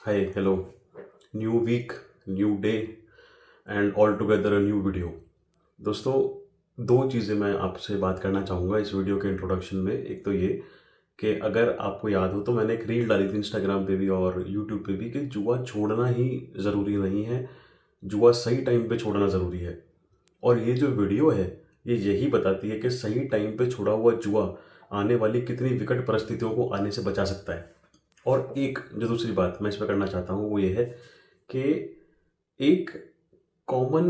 Hi, hello. New week, new day and all together a new video. दोस्तों, दो चीज़ें मैं आपसे बात करना चाहूँगा इस वीडियो के इंट्रोडक्शन में। एक तो ये कि अगर आपको याद हो तो मैंने एक रील डाली थी इंस्टाग्राम पे भी और यूट्यूब पे भी कि जुआ छोड़ना ही ज़रूरी नहीं है, जुआ सही टाइम पे छोड़ना ज़रूरी है। और ये जो वीडियो है, ये यही बताती है कि सही टाइम पे छोड़ा हुआ जुआ आने वाली कितनी विकट परिस्थितियों को आने से बचा सकता है। और एक जो दूसरी बात मैं इस पे करना चाहता हूँ वो ये है कि एक कॉमन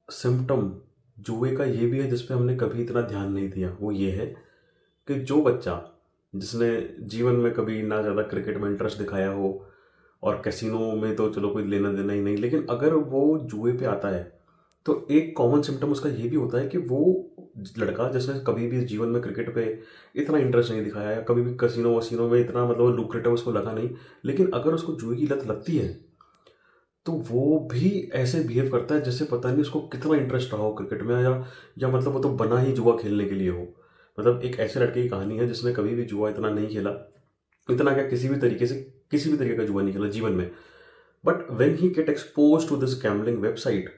सिम्टम जुए का ये भी है जिस पे हमने कभी इतना ध्यान नहीं दिया। वो ये है कि जो बच्चा जिसने जीवन में कभी ना ज़्यादा क्रिकेट में इंटरेस्ट दिखाया हो और कैसीनो में तो चलो कोई लेना देना ही नहीं, लेकिन अगर वो जुए पे आता है तो एक कॉमन सिम्टम उसका ये भी होता है कि वो लड़का जिसने कभी भी जीवन में क्रिकेट पे इतना इंटरेस्ट नहीं दिखाया या कभी भी कसिनो वसिनो में इतना मतलब लुक्रेटिव उसको लगा नहीं, लेकिन अगर उसको जुए की लत लगती है तो वो भी ऐसे बिहेव करता है जैसे पता नहीं उसको कितना इंटरेस्ट रहा हो क्रिकेट में, या मतलब वो तो बना ही जुआ खेलने के लिए हो। मतलब एक ऐसे लड़के की कहानी है जिसने कभी भी जुआ इतना नहीं खेला, इतना क्या किसी भी तरीके से किसी भी तरीके का जुआ नहीं खेला जीवन में। But when he get expose to this gambling website,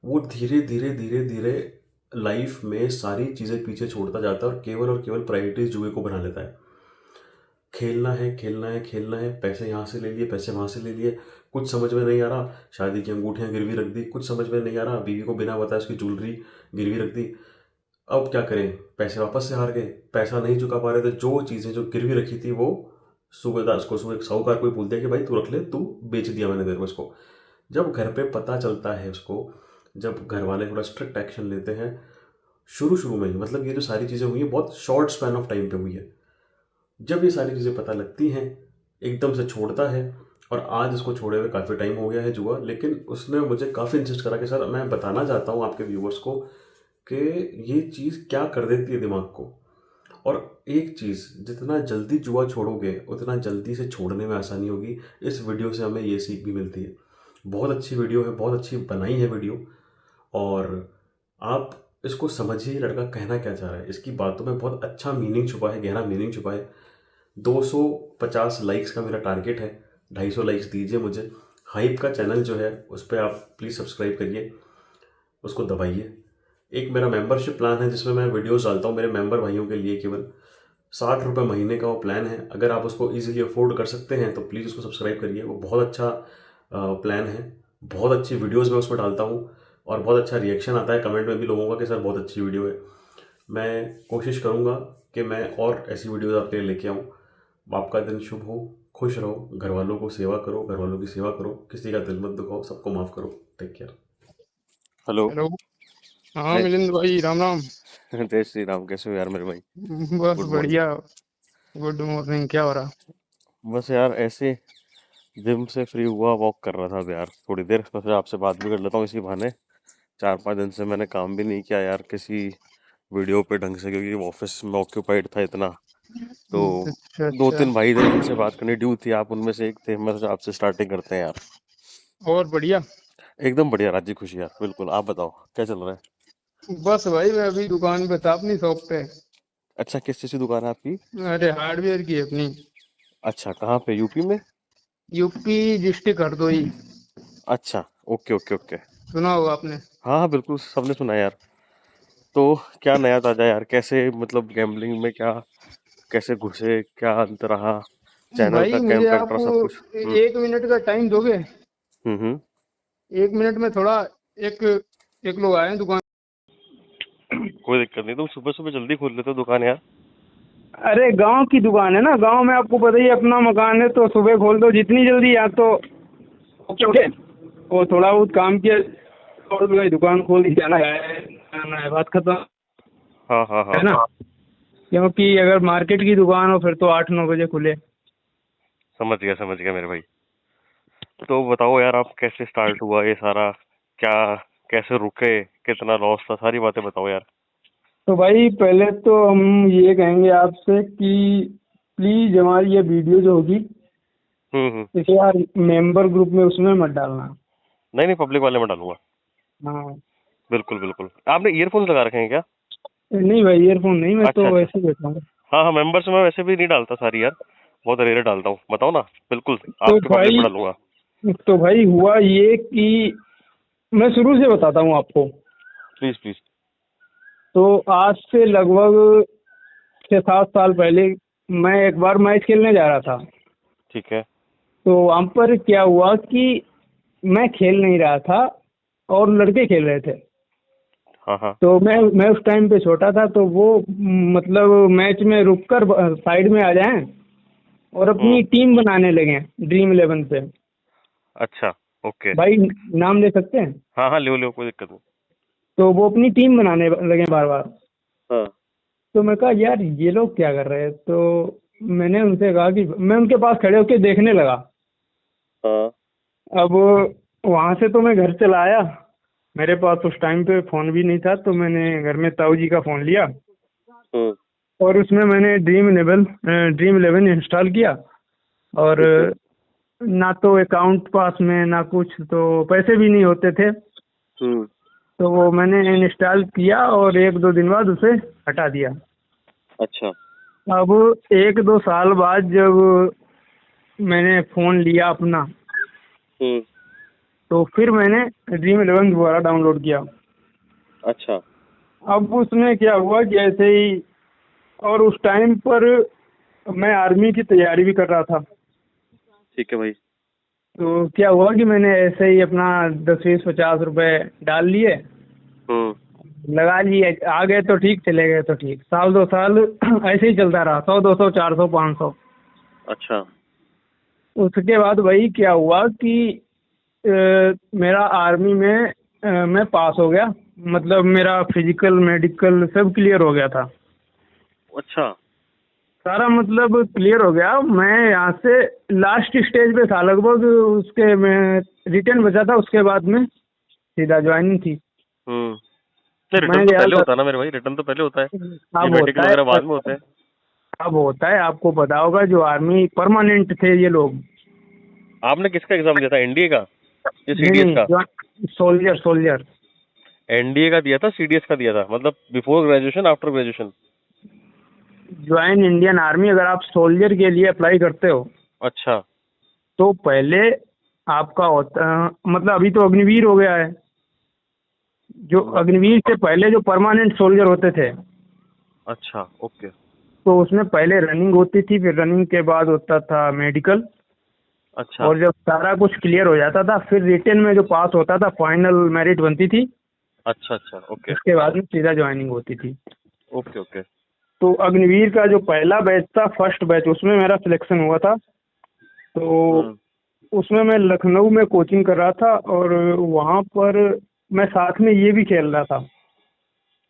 वो धीरे धीरे धीरे धीरे लाइफ में सारी चीज़ें पीछे छोड़ता जाता है और केवल प्रायोरिटीज जुए को बना लेता है। खेलना है खेलना है खेलना है, पैसे यहाँ से ले लिए पैसे वहाँ से ले लिए, कुछ समझ में नहीं आ रहा, शादी की अंगूठियाँ गिरवी रख दी, कुछ समझ में नहीं आ रहा, बीवी को बिना बताए उसकी ज्वेलरी गिरवी रख दी। अब क्या करें, पैसे वापस से हार गए, पैसा नहीं चुका पा रहे थे, जो चीज़ें जो गिरवी रखी थी वो सूबेदार को सुबह साहूकार को ही बोल दिया कि भाई तू रख ले, तू बेच दिया मैंने तेरे को इसको। जब घर पे पता चलता है उसको, जब घर वाले थोड़ा स्ट्रिक्ट एक्शन लेते हैं शुरू शुरू में ही, मतलब ये जो सारी चीज़ें हुई हैं बहुत शॉर्ट स्पैन ऑफ टाइम पे हुई है, जब ये सारी चीज़ें पता लगती हैं एकदम से छोड़ता है। और आज इसको छोड़े हुए काफ़ी टाइम हो गया है जुआ, लेकिन उसने मुझे काफ़ी इंसिस्ट करा कि सर मैं बताना चाहता हूँ आपके व्यूवर्स को कि ये चीज़ क्या कर देती है दिमाग को। और एक चीज़, जितना जल्दी जुआ छोड़ोगे उतना जल्दी से छोड़ने में आसानी होगी। इस वीडियो से हमें ये सीख भी मिलती है। बहुत अच्छी वीडियो है, बहुत अच्छी बनाई है वीडियो। और आप इसको समझिए लड़का कहना क्या चाह रहा है, इसकी बातों में बहुत अच्छा मीनिंग छुपा है, गहरा मीनिंग छुपा है। 250 लाइक्स का मेरा टारगेट है, 250 लाइक्स दीजिए मुझे। हाइप का चैनल जो है उस पर आप प्लीज़ सब्सक्राइब करिए, उसको दबाइए। एक मेरा मेंबरशिप प्लान है जिसमें मैं वीडियोस डालता हूँ मेरे मेंबर भाइयों के लिए, केवल 60 रुपये महीने का वो प्लान है। अगर आप उसको इजीली अफोर्ड कर सकते हैं तो प्लीज़ उसको सब्सक्राइब करिए, वो बहुत अच्छा प्लान है। बहुत अच्छी वीडियोस मैं उसमें डालता हूँ और बहुत अच्छा रिएक्शन आता है कमेंट में भी लोगों का कि सर बहुत अच्छी वीडियो है। मैं कोशिश करूँगा कि मैं और ऐसी वीडियोस आपके लिए लेके आऊँ। आपका दिन शुभ हो, खुश रहो, घर वालों को सेवा करो, घर वालों की सेवा करो, किसी का दिल मत दुखाओ, सबको माफ़ करो। Take care. हेलो। हेलो। हाँ हाय। मिलिंद भाई, राम राम। जय श्री राम। कैसे हो यार मेरे भाई? बस गुड मॉर्निंग। बढ़िया। Good morning. क्या हो रहा? बस यार ऐसे जिम से फ्री हुआ, वॉक कर रहा था अब यार थोड़ी देर, सोचा आपसे बात भी कर लेता हूँ इसी बहाने। 4-5 दिन से मैंने काम भी नहीं किया यार किसी वीडियो पे ढंग से, क्योंकि ऑफिस में ऑक्यूपाइड था इतना। तो अच्छा दो अच्छा। तीन भाई थे जिनसे बात करनी ड्यू थी, आप उनमें से एक थे। मैं सोचा आपसे स्टार्टिंग करते हैं यार। और बढ़िया। एकदम बढ़िया, राजी खुशी यार, बिल्कुल। आप बताओ क्या चल रहा है? बस भाई मैं अभी दुकान पे था, अपनी शॉप पे। अच्छा, किस चीज़ की दुकान है आपकी? अरे हार्डवेयर की है अपनी। अच्छा, कहाँ पे, यूपी में? UP district Hardoi. अच्छा, ओके ओके ओके। सुना होगा आपने। हाँ हाँ बिल्कुल, सबने सुना है यार। तो क्या नया ताजा यार, कैसे मतलब गैम्बलिंग में क्या, कैसे घुसे, क्या अंत रहा, चैनल का भाई मुझे कैंप आप एक्टर सब कुछ। 1 मिनट का टाइम दोगे? हम्म। 1 मिनट में थोड़ा एक एक लोग आए हैं दुकान। कोई दिक्कत नहीं, तुम सुबह सुबह जल्दी खोल लेते हो दुकान यार। अरे गांव की दुकान है ना, गांव में आपको पता ही है, अपना मकान है तो सुबह खोल दो जितनी जल्दी, या तो ओके ओके। वो थोड़ा बहुत काम किया और भाई दुकान खोल दी, जाना है, बात खत्म। हाँ हाँ हाँ। है ना? क्योंकि अगर मार्केट की दुकान हो फिर तो 8-9 बजे खुले। समझ गया मेरे भाई। तो बताओ यार, आप कैसे स्टार्ट हुआ ये सारा, क्या, कैसे रुके, कितना लॉस था, सारी बातें बताओ यार। तो भाई पहले तो हम ये कहेंगे आपसे कि प्लीज हमारी ये वीडियो जो होगी हम्म। इसे यार मेंबर ग्रुप में उसमें मत डालना। नहीं नहीं, पब्लिक वाले में डालूंगा। हाँ। बिल्कुल बिल्कुल। आपने ईयरफोन लगा रखे हैं क्या? नहीं भाई, ईयरफोन नहीं, मैं अच्छा तो अच्छा। वैसे ही बैठा हूँ। हाँ हाँ, मेंबर्स में वैसे भी नहीं डालता सारी यार। बहुत रेरे डालता हूँ, बताओ ना। बिल्कुल तो आपके पब्लिक भाई में डालूंगा। तो भाई हुआ ये कि मैं शुरू से बताता हूँ आपको। Please please. तो आज से लगभग 6-7 साल पहले मैं एक बार मैच खेलने जा रहा था। ठीक है। तो वहाँ पर क्या हुआ कि मैं खेल नहीं रहा था और लड़के खेल रहे थे। हाँ हाँ। तो मैं उस टाइम पे छोटा था, तो वो मतलब मैच में रुककर साइड में आ जाएं और अपनी टीम बनाने लगे ड्रीम 11 पे। अच्छा। ओके। भाई नाम ले सकते हैं? हाँ हाँ, ले कोई दिक्कत नहीं। तो वो अपनी टीम बनाने लगे बार बार। हाँ तो मैं कहा यार ये लोग क्या कर रहे हैं, तो मैंने उनसे कहा कि मैं उनके पास खड़े होकर देखने लगा। हाँ। अब वहाँ से तो मैं घर चला आया। मेरे पास उस टाइम पे फ़ोन भी नहीं था, तो मैंने घर में ताऊ जी का फ़ोन लिया हम्म। और उसमें मैंने ड्रीम 11 इंस्टॉल किया। और ठीक है। ना तो अकाउंट पास में ना कुछ, तो पैसे भी नहीं होते थे। हम्म। तो वो मैंने इंस्टॉल किया और 1-2 दिन बाद उसे हटा दिया। अच्छा। अब 1-2 साल बाद जब मैंने फ़ोन लिया अपना, हम्म। तो फिर मैंने ड्रीम 11 दोबारा डाउनलोड किया। अच्छा। अब उसमें क्या हुआ कि ऐसे ही, और उस टाइम पर मैं आर्मी की तैयारी भी कर रहा था। ठीक है भाई। तो क्या हुआ कि मैंने ऐसे ही अपना 10-20-50 रुपए डाल लिए, हम्म। लगा लिए। आ गए तो ठीक, चले गए तो ठीक। 1-2 साल ऐसे ही चलता रहा, 100, 200, 400, 500। अच्छा। उसके बाद भाई क्या हुआ कि अ, मेरा आर्मी में मैं पास हो गया। मतलब मेरा फिजिकल मेडिकल सब क्लियर हो गया था। अच्छा। सारा मतलब क्लियर हो गया। मैं यहाँ से लास्ट स्टेज पे था लगभग, उसके में रिटर्न बचा था। उसके बाद में सीधा ज्वाइनिंग थी। हम्म। नहीं, मैं रिटर्न तो गया पहले था। होता है ना मेरे भाई, रिटर्न तो पहले होता है। ये अब मेडिकल होता वगैरह है, बाद में होते हैं। अब होता है, आपको पता होगा जो आर्मी परमानेंट थे ये लोग। आपने किसका एग्जाम दिया था, एनडीए का या नहीं सीडीएस नहीं, का? Soldier soldier. एनडीए का दिया था, सीडीएस का दिया था, मतलब before graduation after graduation? Join Indian army, अगर आप सोल्जर के लिए अप्लाई करते हो अच्छा। तो पहले आपका होता, मतलब अभी तो अग्निवीर हो गया है। जो अग्निवीर से पहले जो परमानेंट सोल्जर होते थे, अच्छा। ओके। तो उसमें पहले रनिंग होती थी, फिर रनिंग के बाद होता था मेडिकल। अच्छा। और जब सारा कुछ क्लियर हो जाता था, फिर रिटेन में जो पास होता था, फाइनल मेरिट बनती थी। अच्छा। अच्छा। ओके। उसके बाद में सीधा ज्वाइनिंग होती थी। ओके। ओके। तो अग्निवीर का जो पहला बैच था, फर्स्ट बैच, उसमें मेरा सिलेक्शन हुआ था। तो हम्म। उसमें मैं लखनऊ में कोचिंग कर रहा था और वहाँ पर मैं साथ में ये भी खेल रहा था,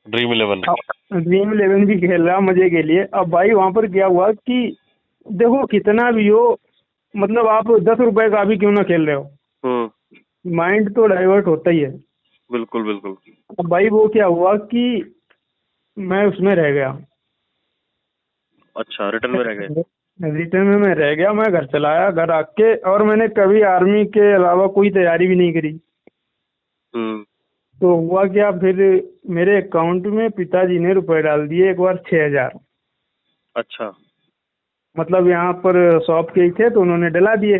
ड्रीम 11। ड्रीम 11 भी खेल रहा मजे के लिए। अब भाई वहाँ पर क्या हुआ कि देखो कितना भी हो, मतलब आप 10 रुपए का भी क्यों ना खेल रहे हो, माइंड तो डाइवर्ट होता ही है। बिल्कुल बिल्कुल। अब भाई वो क्या हुआ कि मैं उसमें रह गया। अच्छा, रिटर्न में रह गए। रिटर्न में मैं रह गया। मैं घर चला आया, घर आके, और मैंने कभी आर्मी के अलावा कोई तैयारी भी नहीं करी। हम्म। तो हुआ क्या, फिर मेरे अकाउंट में पिताजी ने रुपए डाल दिए एक बार 6,000। अच्छा। मतलब यहाँ पर शॉप के ही थे, तो उन्होंने डला दिए।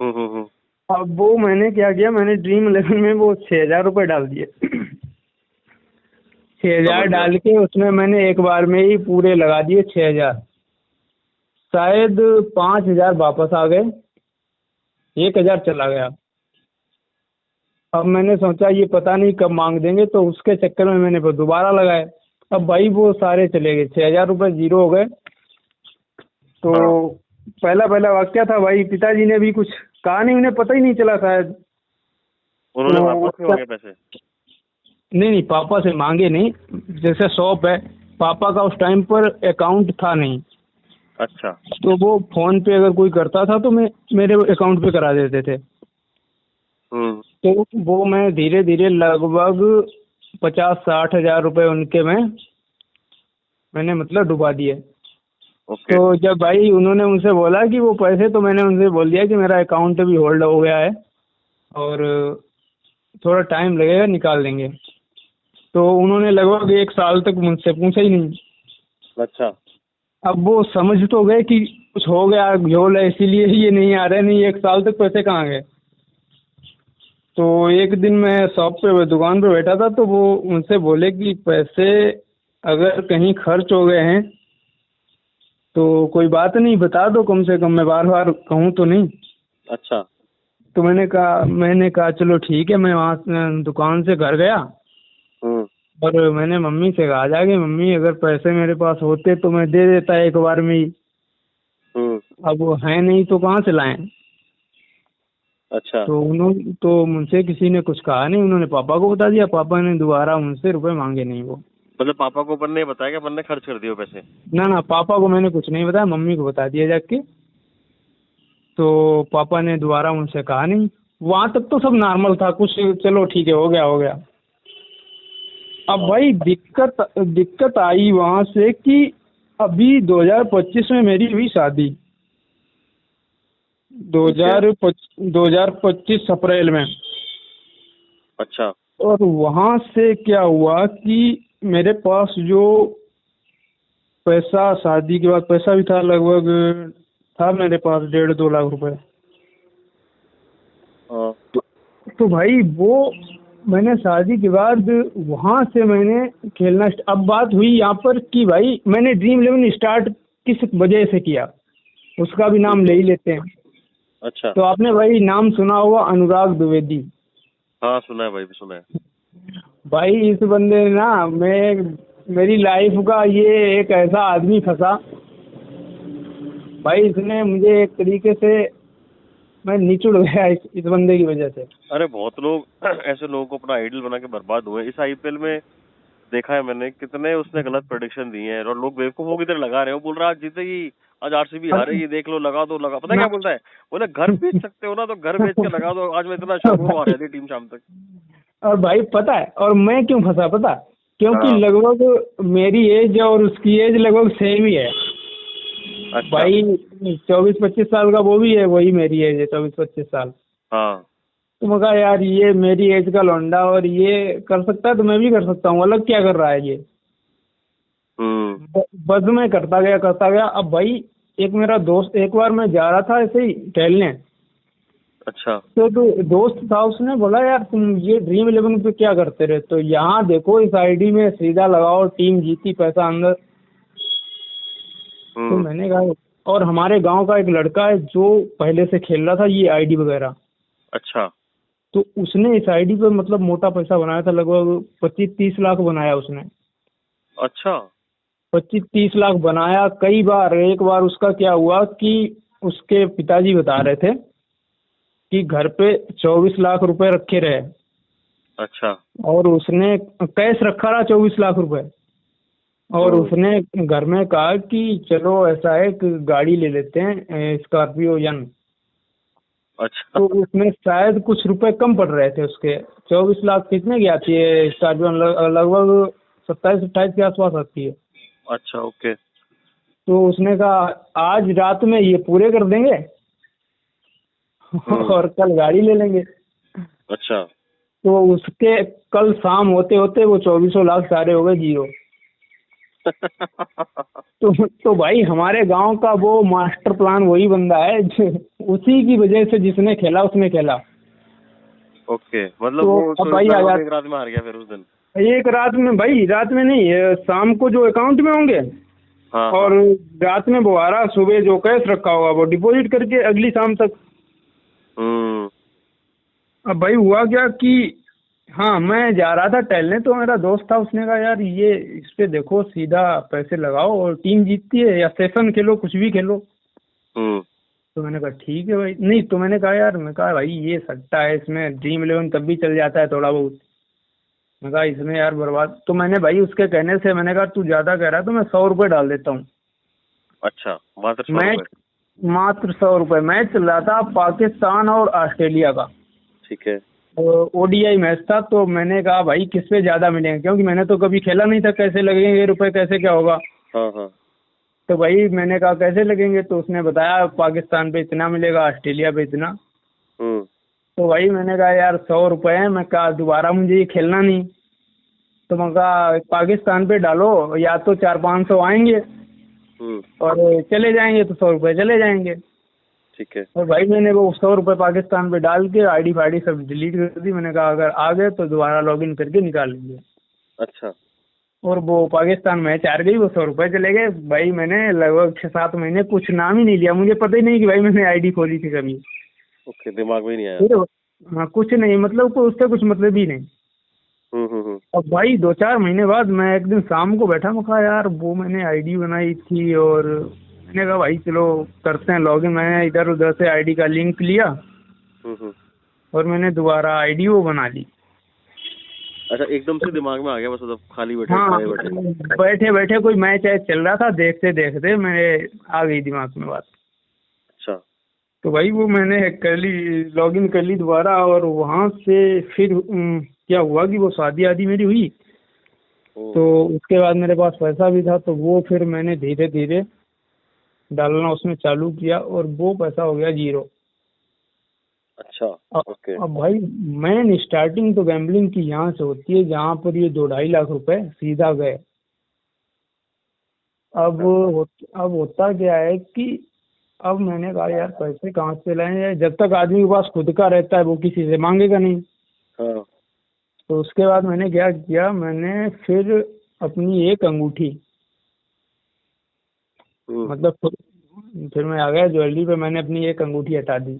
हम्म। अब वो मैंने क्या किया, मैंने ड्रीम 11 में वो 6,000 रुपये डाल दिए। 6,000 समझ गया। डाल के उसमें मैंने एक बार में ही पूरे लगा दिए 6,000। शायद 5,000 वापस आ गए, 1,000 चला गया। अब मैंने सोचा ये पता नहीं कब मांग देंगे, तो उसके चक्कर में मैंने वो दोबारा लगाए। अब भाई वो सारे चले गए, 6,000 रुपये जीरो हो गए। तो हाँ। पहला पहला वाक्या था भाई, पिताजी ने भी कुछ कहा नहीं, उन्हें पता ही नहीं चला शायद। उन्होंने तो वापस क्यों मांगे पैसे? नहीं नहीं, पापा से मांगे नहीं। जैसे शॉप है, पापा का उस टाइम पर अकाउंट था नहीं। अच्छा। तो वो फोन पे अगर कोई करता था तो मैं मेरे अकाउंट पे करा देते थे। हम्म। तो वो मैं धीरे धीरे लगभग 50-60 हज़ार रुपये उनके मैंने मतलब डुबा दिए। ओके। तो जब भाई उन्होंने मुझसे बोला कि वो पैसे, तो मैंने उनसे बोल दिया कि मेरा अकाउंट भी होल्ड हो गया है और थोड़ा टाइम लगेगा, निकाल देंगे। तो उन्होंने लगभग 1 साल तक मुझसे पूछा ही नहीं। अच्छा। अब वो समझ तो गए कि कुछ हो गया झोल है, इसीलिए ये नहीं आ रहे, नहीं 1 साल तक पैसे कहाँ गए। तो एक दिन मैं शॉप पे दुकान पे बैठा था, तो वो उनसे बोले कि पैसे अगर कहीं खर्च हो गए हैं तो कोई बात नहीं, बता दो कम से कम, मैं बार बार कहूँ तो नहीं। अच्छा। तो मैंने कहा चलो ठीक है। मैं वहाँ से दुकान से घर गया हम्म। और मैंने मम्मी से कहा जाके, मम्मी अगर पैसे मेरे पास होते तो मैं दे देता एक बार में ही, हम्म। अब वो है नहीं तो कहाँ से लाएं। अच्छा। तो मुझसे किसी ने कुछ कहा नहीं, उन्होंने पापा को बता दिया, पापा ने दोबारा मुझसे रुपए मांगे नहीं वो। मतलब पापा को अपन ने बताया कि अपन ने खर्च कर दिए वो पैसे? ना ना, पापा को मैंने कुछ नहीं बताया, मम्मी को बता दिया जाके। तो पापा ने दोबारा मुझसे कहा नहीं। वहां तक तो सब नॉर्मल था, कुछ चलो ठीक है, हो गया हो गया। अब भाई दिक्कत दिक्कत आई वहां से कि अभी 2025 में मेरी हुई शादी, ठीक है। 2025 अप्रैल में। अच्छा। और वहां से क्या हुआ कि मेरे पास जो पैसा, शादी के बाद पैसा भी था, लगभग था मेरे पास 1.5-2 लाख रुपए। हाँ। तो भाई वो मैंने शादी के बाद वहां से मैंने खेलना अब बात हुई यहाँ पर कि भाई मैंने ड्रीम इलेवन स्टार्ट किस वजह से किया, उसका भी नाम ले ही लेते हैं। अच्छा। तो आपने भाई नाम सुना होगा अनुराग द्विवेदी। हाँ सुना है भाई, भी सुना है। भाई इस बंदे ने ना, मेरी लाइफ का ये एक ऐसा आदमी फंसा भाई, इसने मुझे एक तरीके से, मैं नीचे उड़ गया इस बंदे की वजह से। अरे बहुत लोग ऐसे लोगों को अपना आइडल बना के बर्बाद हुए इस आईपीएल में। देखा है मैंने कितने उसने गलत प्रेडिक्शन दिए हैं और लोग बेवकूफों की तरह लगा रहे हो। बोल रहा आज जीतेगी, आज आरसीबी हारेगी, देख लो, लगा दो, लगा। पता है क्या बोलता है? बोले घर बेच सकते हो ना तो घर बेच के लगा दो, आज मैं इतना श्योर हूँ आ रही थी टीम शाम तक। और भाई पता है, और मैं क्यों फंसा पता, क्योंकि हाँ। लगभग मेरी एज और उसकी एज लगभग सेम ही है। अच्छा। भाई 24-25 साल का वो भी है, वही मेरी एज है, 24-25 साल। हाँ। तो मैं कहा यार ये मेरी एज का लौंडा और ये कर सकता है तो मैं भी कर सकता हूँ, अलग क्या कर रहा है ये। बस मैं करता गया। अब भाई एक मेरा दोस्त, एक बार मैं जा रहा था ऐसे ही टहलने, अच्छा। तो दोस्त था, उसने बोला यार तुम ये ड्रीम इलेवन पे क्या करते रहे, तो यहाँ देखो इस आईडी में सीधा लगाओ, टीम जीती पैसा अंदर। तो मैंने कहा, और हमारे गांव का एक लड़का है जो पहले से खेल रहा था ये आईडी वगैरह, अच्छा। तो उसने इस आईडी पे मतलब मोटा पैसा बनाया था, लगभग 25-30 लाख बनाया उसने। अच्छा। 25-30 लाख बनाया कई बार। एक बार उसका क्या हुआ कि उसके पिताजी बता रहे थे कि घर पे 24 लाख रुपए रखे रहे, अच्छा। और उसने कैश रखा रहा 24 लाख रुपए, और उसने घर में कहा कि चलो ऐसा है कि गाड़ी ले लेते हैं स्कॉर्पियो यन। अच्छा। तो उसमें शायद कुछ रुपए कम पड़ रहे थे उसके। 24 लाख कितने की आती है स्कॉर्पियो? लगभग 27-28 के आसपास आती है। अच्छा। ओके। तो उसने कहा आज रात में ये पूरे कर देंगे और कल गाड़ी ले लेंगे। अच्छा। तो उसके कल शाम होते होते वो 24 लाख सारे हो गए जीरो। तो भाई हमारे गांव का वो मास्टर प्लान वही बंदा है उसी की वजह से, जिसने खेला उसने खेला। ओके, मतलब तो वो अब भाई आजाद एक रात में हार गया फिर उस दिन? एक रात में भाई, रात में नहीं, शाम को जो अकाउंट में होंगे, हाँ। और रात में वो आ रहा, सुबह जो कैश रखा होगा वो डिपॉजिट करके अगली शाम तक। अब भाई हुआ क्या कि हाँ, मैं जा रहा था टहलने, तो मेरा दोस्त था, उसने कहा यार ये इस पे देखो, सीधा पैसे लगाओ और टीम जीतती है, या सेशन खेलो, कुछ भी खेलो। तो मैंने कहा ठीक है भाई। नहीं तो मैंने कहा यार, मैं कहा भाई ये सट्टा है, इसमें ड्रीम इलेवन तब भी चल जाता है थोड़ा बहुत। मैं कहा इसमें यार बर्बाद। तो मैंने भाई उसके कहने से मैंने कहा तू ज्यादा कह रहा है तो मैं 100 रुपये डाल देता हूँ। अच्छा, मात्र 100 मैच रुपए? मात्र 100 रुपये। मैच चल रहा था पाकिस्तान और ऑस्ट्रेलिया का, ठीक है। ओडीआई मैच था। तो मैंने कहा भाई किस पे ज्यादा मिलेंगे, क्योंकि मैंने तो कभी खेला नहीं था, कैसे लगेंगे रुपए, कैसे क्या होगा। हाँ हाँ। तो भाई मैंने कहा कैसे लगेंगे, तो उसने बताया पाकिस्तान पे इतना मिलेगा, ऑस्ट्रेलिया पे इतना। तो भाई मैंने कहा यार 100 रुपये है, मैं कहा दोबारा मुझे ये खेलना नहीं। तो मैं कहा पाकिस्तान पे डालो, या तो 400-500 आएंगे, और चले जाएंगे तो 100 रुपये चले जाएंगे। ठीक है। और भाई मैंने वो 100 रुपये पाकिस्तान पे डाल के आईडी फाईडी सब डिलीट कर दी। मैंने कहा अगर आ गए तो दोबारा लॉगिन करके निकाल लेंगे। अच्छा। और वो पाकिस्तान मैच हार गई, वो 100 रुपये चले गए। भाई मैंने लगभग 6-7 महीने कुछ नाम ही नहीं लिया, मुझे पता ही नहीं कि भाई मैंने आईडी खोली थी कभी। ओके, दिमाग में ही नहीं आया। फिर हाँ कुछ नहीं, मतलब को उससे कुछ मतलब ही नहीं। अब भाई 2-4 महीने बाद मैं एक दिन शाम को बैठा, मैं कहा यार वो मैंने आईडी बनाई थी और मैंने कहा भाई चलो करते हैं लॉगिन। मैंने इधर उधर से आईडी का लिंक लिया और मैंने दोबारा आईडी वो बना ली। अच्छा, एकदम से दिमाग में आ गया बस, मतलब खाली बैठे हाँ बैठे बैठे कोई मैच चल रहा था, देखते देखते मेरे आ गई दिमाग में बात। अच्छा। तो भाई वो मैंने कर ली, लॉगिन कर ली दोबारा। और वहाँ से फिर क्या हुआ कि वो शादी आदि मेरी हुई, तो उसके बाद मेरे पास पैसा भी था, तो वो फिर मैंने धीरे धीरे डालना उसमें चालू किया और वो पैसा हो गया 0। अच्छा। ओके। अब भाई मेन स्टार्टिंग तो गैम्बलिंग की यहाँ से होती है, जहाँ पर ये 2-2.5 लाख रुपए सीधा गए। अब होता क्या है कि अब मैंने कहा यार पैसे कहाँ से लाएं, जब तक आदमी के पास खुद का रहता है वो किसी से मांगेगा नहीं। हाँ। तो उसके बाद मैंने क्या किया, मैंने फिर अपनी एक अंगूठी, मतलब फिर मैं आ गया ज्वेलरी पे, मैंने अपनी एक अंगूठी हटा दी।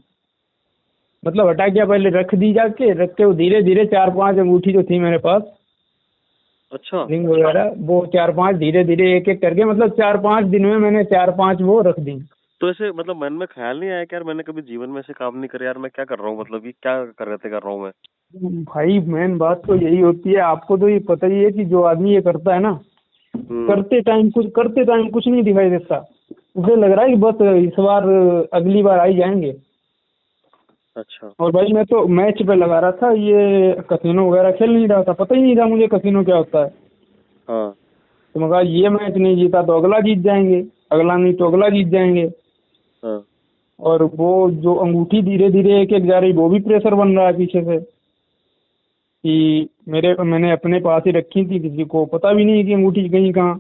मतलब हटा क्या, पहले रख दी, जाके रख के वो धीरे धीरे 4-5 अंगूठी जो थी मेरे पास, अच्छा, रिंग वगैरह, वो 4-5 धीरे धीरे एक एक करके, मतलब 4-5 दिन में मैंने 4-5 वो रख दी। तो ऐसे मतलब मन में ख्याल नहीं आया कि यार मैंने कभी जीवन में ऐसे काम नहीं करे, यार मैं क्या कर रहा हूँ, मतलब ये क्या कर रहा हूँ मैं। भाई मेन बात तो यही होती है, आपको तो ये पता ही है कि जो आदमी ये करता है ना, करते टाइम कुछ नहीं दिखाई देता, उसे लग रहा है कि बस इस बार अगली बार आ ही जाएंगे। अच्छा। और भाई मैं तो मैच पे लगा रहा था, ये कसिनो वगैरह खेल नहीं रहा था, पता ही नहीं था मुझे कसिनो क्या होता है। हाँ। तो मैं कहा ये मैच नहीं जीता तो अगला जीत जाएंगे, अगला नहीं तो अगला जीत जाएंगे। हाँ। और वो जो अंगूठी धीरे धीरे एक एक जा रही, वो भी प्रेशर बन रहा है पीछे से कि मैंने अपने पास ही रखी थी, किसी को पता भी नहीं कि अंगूठी गई कहाँ।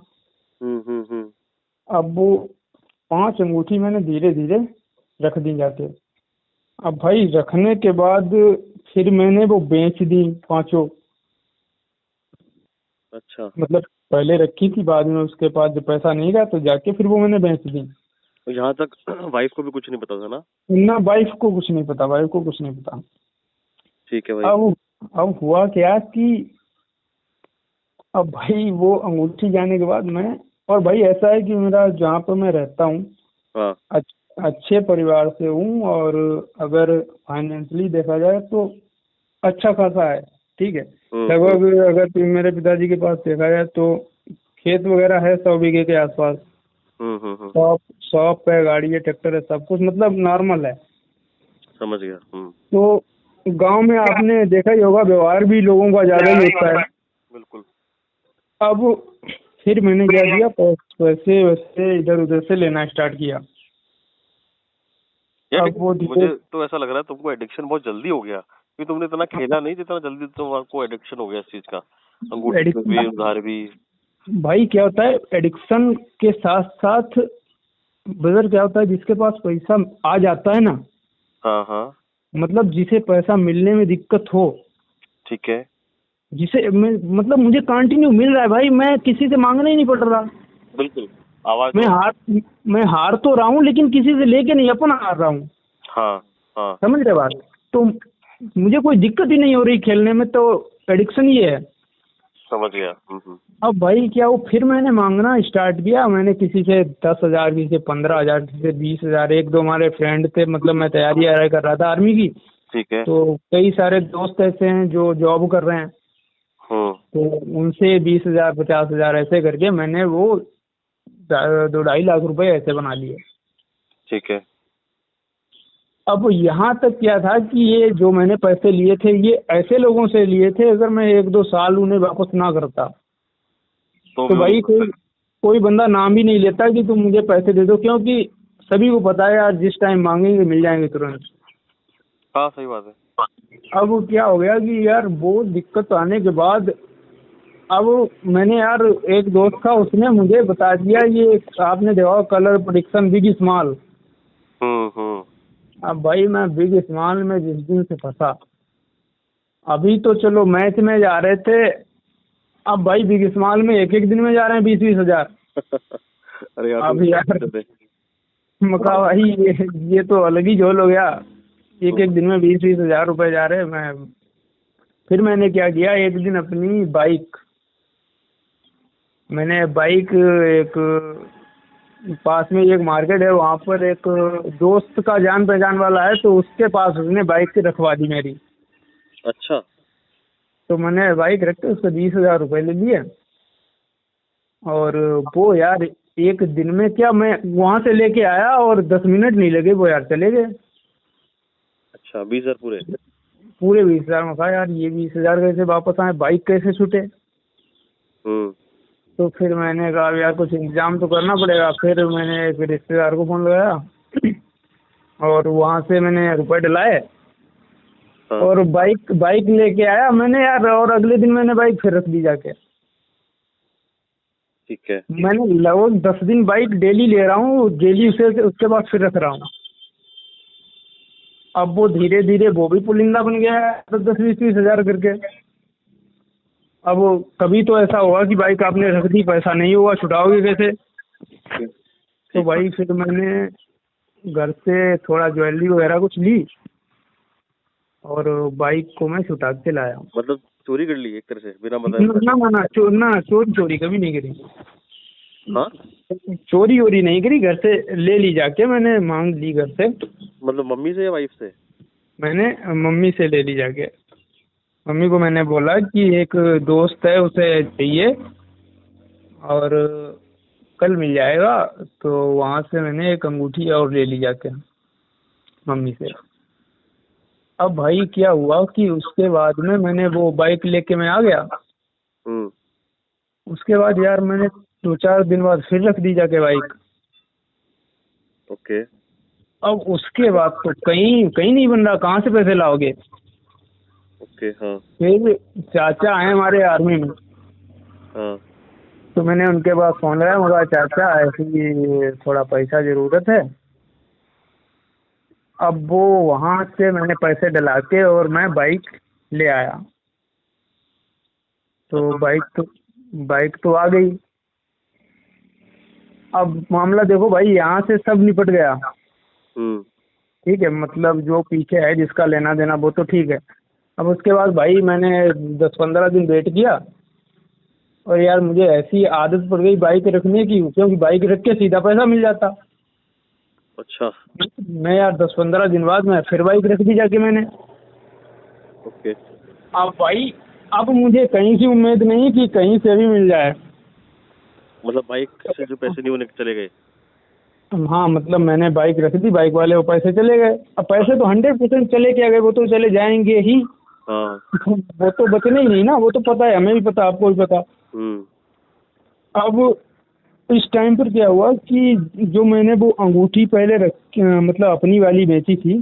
अब वो 5 अंगूठी मैंने धीरे धीरे रख दी जाके। अब भाई रखने के बाद फिर मैंने वो बेच दी 5। अच्छा। मतलब पहले रखी थी, बाद में उसके पास जब पैसा नहीं रहा तो जाके फिर वो मैंने बेच दी। तो यहाँ तक वाइफ को भी कुछ नहीं पता था ना? ना वाइफ को कुछ नहीं पता, वाइफ को कुछ नहीं पता। ठीक है भाई। अब हुआ क्या कि अब भाई वो अंगूठी जाने के बाद मैं, और भाई ऐसा है कि मेरा जहाँ पर मैं रहता हूँ, हाँ। अच्छे परिवार से हूँ, और अगर फाइनेंशियली देखा जाए तो अच्छा खासा है, ठीक है। लगभग अगर मेरे पिताजी के पास देखा जाए तो खेत वगैरह है 100 बीघे के आसपास, शॉप है, गाड़ी है, ट्रैक्टर है, सब कुछ मतलब नॉर्मल है। समझ गया। तो गांव में आपने देखा ही होगा, व्यवहार भी लोगों का ज्यादा ही होता है। बिल्कुल। अब फिर मैंने क्या किया, पैसे वैसे इधर उधर से लेना स्टार्ट किया। अब वो मुझे तो ऐसा लग रहा है तुमको एडिक्शन बहुत जल्दी हो गया, क्योंकि तुमने इतना खेला नहीं जितना जल्दी तुमको एडिक्शन हो गया इस चीज का, अंगूठी भी, उधार भी। भाई क्या होता है, एडिक्शन के साथ साथ ब्रदर क्या होता है, जिसके पास पैसा आ जाता है ना, हाँ हाँ, मतलब जिसे पैसा मिलने में दिक्कत हो, ठीक है, जिसे मतलब मुझे कंटिन्यू मिल रहा है भाई, मैं किसी से मांगना ही नहीं पड़ रहा। बिल्कुल। आवाज मैं हार तो रहा हूँ लेकिन किसी से लेके नहीं, अपना हार रहा हूँ। हाँ हाँ, समझ रहे बात? तो मुझे कोई दिक्कत ही नहीं हो रही खेलने में, तो एडिक्शन ये है। समझ गया। अब भाई क्या, वो फिर मैंने मांगना स्टार्ट किया। मैंने किसी से 10,000, किसी से 15,000, किसी से 20,000। एक दो हमारे फ्रेंड थे, मतलब मैं तैयारी कर रहा था आर्मी की, ठीक है, तो कई सारे दोस्त ऐसे हैं जो जॉब कर रहे हैं, तो उनसे 20,000 50,000 ऐसे करके मैंने वो 2-2.5 लाख रुपए ऐसे बना लिए। ठीक है। अब यहाँ तक क्या था कि ये जो मैंने पैसे लिए थे, ये ऐसे लोगों से लिए थे, अगर मैं 1-2 साल उन्हें वापस ना करता तो भाई कोई बंदा नाम भी नहीं लेता कि तुम मुझे पैसे दे दो, क्योंकि सभी को पता है यार जिस टाइम मांगेंगे मिल जाएंगे तुरंत। हाँ सही बात है। अब क्या हो गया कि यार वो दिक्कत आने के बाद अब मैंने यार एक दोस्त था, उसने मुझे बता दिया ये आपने देखा होगा कलर प्रोडिक्शन बिग स्मॉल। हम्म। अब भाई मैं बिग स्मॉल में जिस दिन से फंसा, अभी तो चलो मैच में जा रहे थे, अब भाई बिग स्मॉल में एक एक दिन में जा रहे हैं 20-20 हजार। अरे यार अब यार तुम मका भाई ये तो अलग ही झोल हो गया, एक एक दिन में 20-20 हजार रुपए जा रहे हैं। मैं फिर मैंने क्या किया, एक दिन अपनी बाइक एक पास में एक मार्केट है, वहाँ पर एक दोस्त का जान पहचान वाला है, तो उसके पास उसने बाइक रखवा दी मेरी। अच्छा। तो मैंने बाइक रख के उससे 20 हजार रुपये ले लिए। और वो यार एक दिन में क्या, मैं वहाँ से लेके आया और 10 मिनट नहीं लगे वो यार चले गए अच्छा 20,000 पूरे? पूरे 20 हजार। में कहा यार ये 20 हजार कैसे वापस आए, बाइक कैसे छूटे। हम्म। तो फिर मैंने कहा यार कुछ इंतजाम तो करना पड़ेगा। फिर मैंने एक रिश्तेदार को फ़ोन लगाया और वहाँ से मैंने रुपए डलाए हाँ और बाइक बाइक लेके आया मैंने यार। और अगले दिन मैंने बाइक फिर रख दी जाके। ठीक है। मैंने लगभग 10 दिन बाइक डेली ले रहा हूँ, डेली उसे उसके बाद फिर रख रहा हूँ। अब वो धीरे धीरे वो भी पुलिंदा बन गया है, 10-10 20-20 हजार करके। अब कभी तो ऐसा होगा कि बाइक आपने रख दी, पैसा नहीं होगा, छुटाओगे कैसे। तो भाई फिर मैंने घर से थोड़ा ज्वेलरी वगैरह कुछ ली और बाइक को मैं छुटा के लाया। मतलब चोरी कर ली एक तरह से बिना ना बताए? ना ना ना चोरी कभी नहीं करी। हाँ चोरी वोरी नहीं करी, घर से ले ली जाके, मैंने मांग ली घर से। मतलब मम्मी से या वाइफ से? मैंने मम्मी से ले ली जाके। मम्मी को मैंने बोला कि एक दोस्त है उसे चाहिए और कल मिल जाएगा। तो वहाँ से मैंने एक अंगूठी और ले ली जाके मम्मी से। अब भाई क्या हुआ कि उसके बाद में मैंने वो बाइक लेके मैं आ गया। हम्म। उसके बाद यार मैंने 2-4 दिन बाद फिर रख दी जाके बाइक। ओके। अब उसके बाद तो कहीं कहीं नहीं बन रहा, कहाँ से पैसे लाओगे। ओके। हाँ फिर चाचा आए हमारे आर्मी में, हाँ। तो मैंने उनके पास फोन लगाया, मगर चाचा ऐसी थोड़ा पैसा ज़रूरत है। अब वो वहाँ से मैंने पैसे डला के और मैं बाइक ले आया। तो बाइक तो आ गई। अब मामला देखो भाई, यहाँ से सब निपट गया, हम्म। ठीक है, मतलब जो पीछे है जिसका लेना देना वो तो ठीक है। अब उसके बाद भाई मैंने 10-15 दिन वेट किया और यार मुझे ऐसी आदत पड़ गई बाइक रखने की, क्योंकि बाइक रख के सीधा पैसा मिल जाता। अच्छा। मैं यार 10-15 दिन बाद मैं फिर बाइक रख दी जाके मैंने। ओके। अब भाई अब मुझे कहीं की उम्मीद नहीं कि कहीं से भी मिल जाए। मतलब बाइक से जो पैसे नहीं होने चले गए? हाँ मतलब मैंने बाइक रख दी, बाइक वाले वो पैसे चले गए। अब पैसे तो 100% चले क्या गए, वो तो चले जाएंगे ही। हाँ। वो तो बचने ही नहीं ना, वो तो पता है, हमें भी पता, आपको भी पता। हम्म। अब इस टाइम पर क्या हुआ कि जो मैंने वो अंगूठी पहले मतलब अपनी वाली बेची थी,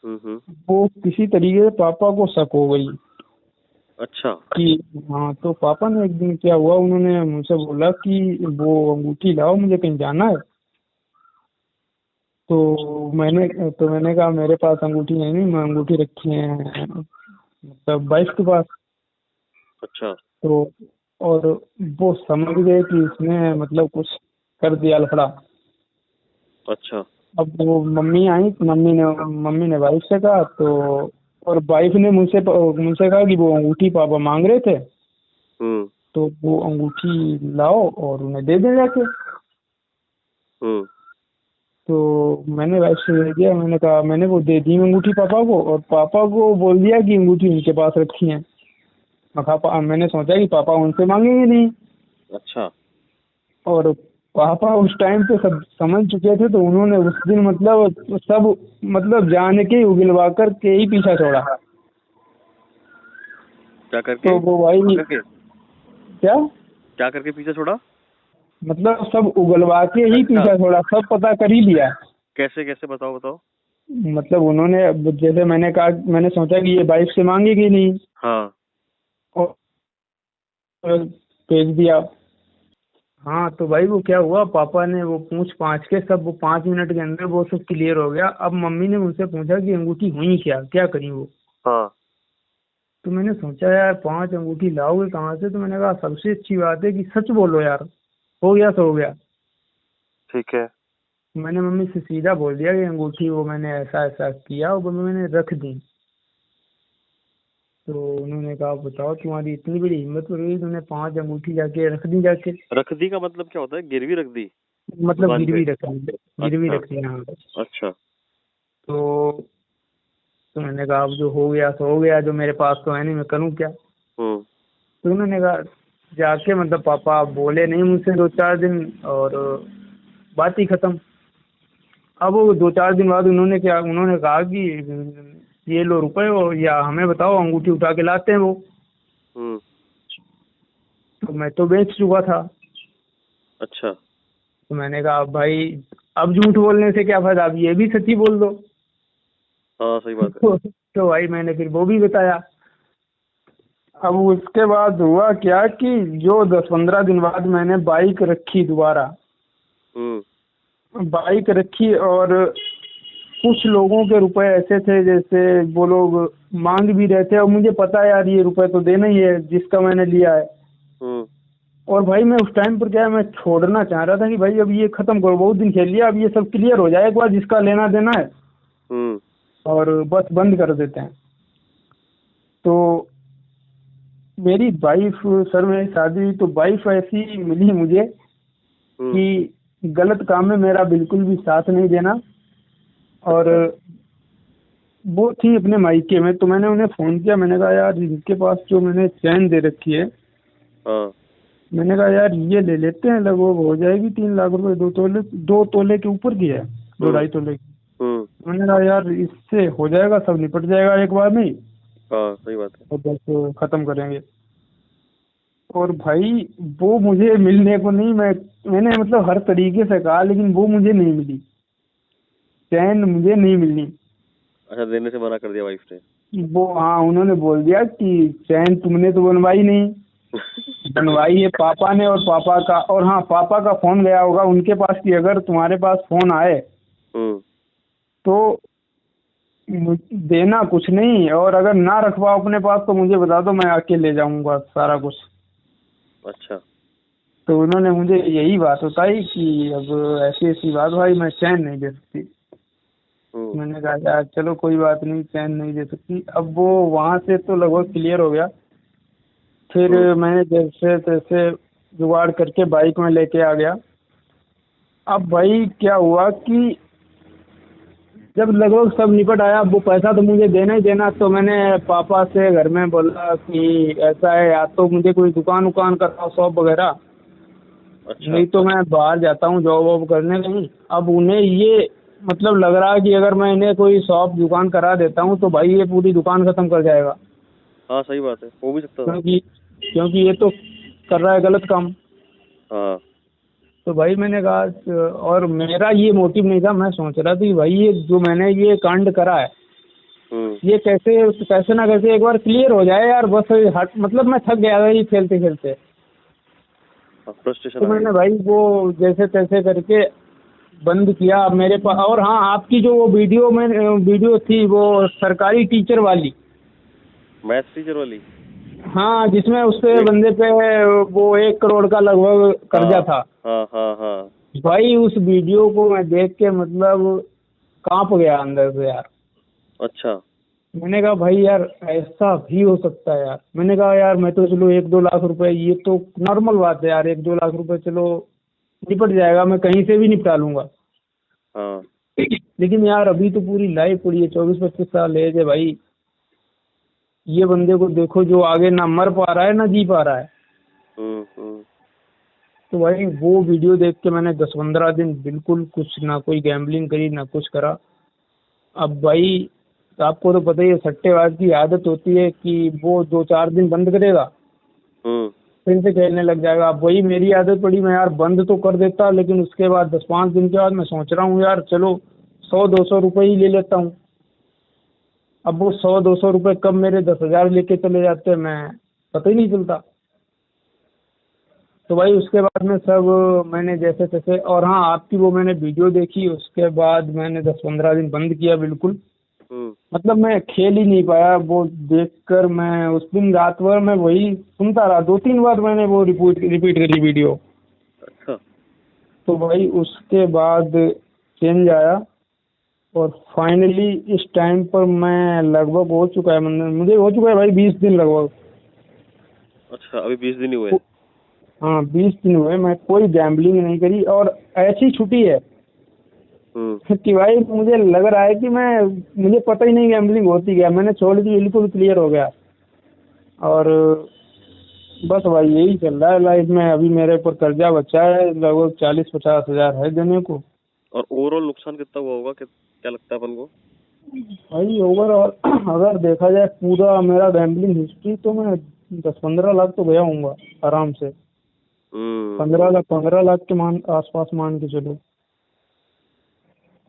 हम्म। वो किसी तरीके से पापा को शक हो गई अच्छा। कि हाँ। तो पापा ने एक दिन क्या हुआ, उन्होंने मुझसे बोला कि वो अंगूठी लाओ, मुझे कहीं जाना है। तो मैंने कहा मेरे पास अंगूठी है नहीं, मैं अंगूठी रखी है मतलब वाइफ के पास। अच्छा। तो और वो समझ गए कि उसने मतलब कुछ कर दिया लफड़ा। अच्छा। अब वो मम्मी आई, तो मम्मी ने वाइफ से कहा, तो और वाइफ ने मुझसे कहा कि वो अंगूठी पापा मांग रहे थे, हम्म। तो वो अंगूठी लाओ और उन्हें दे दे जाके। हम्म। तो मैंने वाइफ से दे दिया, मैंने कहा मैंने वो दे दी अंगूठी पापा को, और पापा को बोल दिया कि अंगूठी उनके पास रखी है। मैंने सोचा कि पापा उनसे मांगेंगे नहीं। अच्छा। और पापा उस टाइम पे सब समझ चुके थे, तो उन्होंने उस दिन मतलब सब मतलब जान के उगलवा कर के ही पीछा छोड़ा। क्या करके? तो वो भाई करके क्या क्या करके पीछे छोड़ा? मतलब सब उगलवा के ही पीछा छोड़ा, सब पता कर ही लिया। कैसे कैसे बताओ बताओ। मतलब उन्होंने जैसे मैंने कहा, मैंने सोचा कि ये वाइफ से मांगेगी नहीं, हाँ। और भेज दिया। हाँ तो भाई वो क्या हुआ, पापा ने वो पूछ पाछ के सब, वो 5 मिनट के अंदर वो सब क्लियर हो गया। अब मम्मी ने मुझसे पूछा कि अंगूठी हुई क्या, क्या करी वो। हाँ। तो मैंने सोचा यार 5 अंगूठी लाओगे कहाँ से, तो मैंने कहा सबसे अच्छी बात है कि सच बोलो यार, हो गया तो हो गया। ठीक है। मैंने मम्मी से सीधा बोल दिया कि अंगूठी वो मैंने ऐसा ऐसा किया और वो मैंने रख दी। तो उन्होंने कहा बताओ तुम्हारी इतनी बड़ी हिम्मत हो गई, तुमने 5 अंगूठी जाके रख दी जाके। रख दी का मतलब क्या होता है? गिरवी रख दी मतलब दुकान पे? गिरवी रख दी, गिरवी अच्छा। रख दी हाँ। अच्छा। तो तो मैंने कहा अब जो हो गया तो हो गया, जो मेरे पास तो है नहीं, मैं करूँ क्या। हम्म। तो उन्होंने कहा जाके, मतलब पापा बोले नहीं मुझसे 2-4 दिन, और बात ही खत्म। अब वो 2-4 दिन बाद उन्होंने कहा कि ये लो रुपए, और या हमें बताओ, अंगूठी उठा के लाते हैं वो। हम्म। तो मैं तो बेच चुका था। अच्छा। तो मैंने कहा अब भाई, अब झूठ बोलने से क्या फायदा, अब ये भी सच्ची बोल दो। हाँ सही बात है। तो भाई मैंने फिर वो भी बताया। अब उसके बाद हुआ क्या कि जो 10-15 दिन बाद मैंने बाइक रखी दोबारा, बाइक रखी, और कुछ लोगों के रुपए ऐसे थे जैसे वो लोग मांग भी रहे थे, और मुझे पता है यार ये रुपए तो देना ही है जिसका मैंने लिया है। हम्म। और भाई मैं उस टाइम पर क्या है, मैं छोड़ना चाह रहा था कि भाई अब ये खत्म करो, बहुत दिन खेल लिया, अब ये सब क्लियर हो जाए एक बार, जिसका लेना देना है, हम्म। और बस बंद कर देते हैं। तो मेरी वाइफ, सर मेरी शादी हुई तो वाइफ ऐसी मिली मुझे कि गलत काम में मेरा बिल्कुल भी साथ नहीं देना। और वो थी अपने मायके में, तो मैंने उन्हें फ़ोन किया, मैंने कहा यार इनके पास जो मैंने चैन दे रखी है, हाँ। मैंने कहा यार ये ले लेते हैं, लगभग हो जाएगी 3 लाख रुपए, 2 तोले, 2 तोले के ऊपर की है, 2-2.5 तोले की। मैंने कहा यार इससे हो जाएगा, सब निपट जाएगा एक बार में ही, हाँ सही बात है। और बस खत्म करेंगे। और भाई वो मुझे मिलने को नहीं, मैंने मतलब हर तरीके से कहा, लेकिन वो मुझे नहीं मिली, चैन मुझे नहीं मिली। अच्छा, देने से मना कर दिया वाइफ ने? वो हाँ, उन्होंने बोल दिया कि चैन तुमने तो बनवाई नहीं, बनवाई है पापा ने, और पापा का, और हाँ पापा का फोन गया होगा उनके पास कि अगर तुम्हारे पास फोन आए तो देना कुछ नहीं, और अगर ना रखवाओ अपने पास तो मुझे बता दो, मैं आके ले जाऊंगा सारा कुछ। अच्छा। तो उन्होंने मुझे यही बात बताई कि अब ऐसी ऐसी बात भाई, मैं चैन नहीं दे सकती। मैंने कहा यार चलो कोई बात नहीं, चैन नहीं दे सकती। अब वो वहाँ से तो लगभग क्लियर हो गया। फिर मैंने जैसे तैसे जुगाड़ करके बाइक में लेके आ गया। अब भाई क्या हुआ कि जब लगभग सब निपट आया, वो पैसा तो मुझे देना ही देना, तो मैंने पापा से घर में बोला कि ऐसा है, या तो मुझे कोई दुकान उकान कराओ, शॉप वगैरह, अच्छा। नहीं तो मैं बाहर जाता हूँ जॉब वॉब करने कहीं। अब उन्हें ये मतलब लग रहा है कि अगर मैं इन्हें कोई शॉप दुकान करा देता हूँ तो भाई ये पूरी दुकान खत्म कर जाएगा, हाँ सही बात है, हो भी सकता था। क्योंकि ये तो कर रहा है गलत काम। हाँ। तो भाई मैंने कहा, और मेरा ये मोटिव नहीं था, मैं सोच रहा था कि भाई ये जो मैंने ये कांड करा है, ये कैसे ना कैसे एक बार क्लियर हो जाए यार, बस हट, मतलब मैं थक गया था ये खेलते खेलते। फ्रस्ट्रेशन तो मैंने भाई वो जैसे तैसे करके बंद किया। अब मेरे पास, और हाँ आपकी जो वो वीडियो थी वो सरकारी टीचर वाली, मैथ्स टीचर वाली, हाँ जिसमें उसपे बंदे पे वो 1 करोड़ का लगभग कर्जा था। हाँ हाँ हाँ। भाई उस वीडियो को मैं देख के मतलब कांप गया अंदर से यार। अच्छा। मैंने कहा भाई यार ऐसा भी हो सकता है यार। मैंने कहा यार मैं तो चलो 1-2 लाख रुपए, ये तो नॉर्मल बात है यार, 1-2 लाख रुपए चलो निपट जाएगा, मैं कहीं से भी निपटा लूंगा। हाँ। लेकिन यार अभी तो पूरी लाइफ पड़ी है, 24-25 साल एज है भाई। ये बंदे को देखो जो आगे ना मर पा रहा है ना जी पा रहा है। तो भाई वो वीडियो देख के मैंने 10-15 दिन बिल्कुल कुछ ना, कोई गैम्बलिंग करी ना कुछ करा। अब भाई आपको तो पता ही है, सट्टेबाज की आदत होती है कि वो 2-4 दिन बंद करेगा, फिर से खेलने लग जाएगा। अब वही मेरी आदत पड़ी, मैं यार बंद तो कर देता, लेकिन उसके बाद 10-5 दिन के बाद मैं सोच रहा हूँ यार चलो 100-200 रुपये ही ले लेता हूँ। अब वो 100-200 रुपये कब मेरे 10,000 लेके चले जाते हैं, मैं पता ही नहीं चलता। तो भाई उसके बाद में सब मैंने जैसे तैसे, और हाँ आपकी वो मैंने वीडियो देखी, उसके बाद मैंने 10-15 दिन बंद किया बिल्कुल। मतलब मैं खेल ही नहीं पाया वो देखकर। मैं उस दिन रात भर मैं वही सुनता रहा, 2-3 बार मैंने वो रिपीट करी वीडियो। अच्छा। तो भाई उसके बाद चेंज आया, और फाइनली इस टाइम पर मैं लगभग हो चुका है, मुझे हो चुका है भाई 20 दिन लगभग। अच्छा, अभी 20 दिन ही हुए? हाँ 20 दिन हुए, मैं कोई गैम्बलिंग नहीं करी, और ऐसी छुट्टी है कि भाई मुझे लग रहा है कि मुझे पता ही नहीं गैम्बलिंग होती क्या, मैंने छोड़ दी, बिल्कुल क्लियर हो गया। और बस भाई यही चल रहा है लाइफ में। अभी मेरे ऊपर कर्जा बचा है लगभग 40-50 हज़ार है देने को। और ओवरऑल नुकसान कितना हुआ होगा, क्या लगता है अपन को? भाई ओवरऑल अगर देखा जाए पूरा मेरा गैम्बलिंग हिस्ट्री, तो मैं 10-15 लाख तो गया हूँगा आराम से। 15 लाख के आसपास मान के चलो,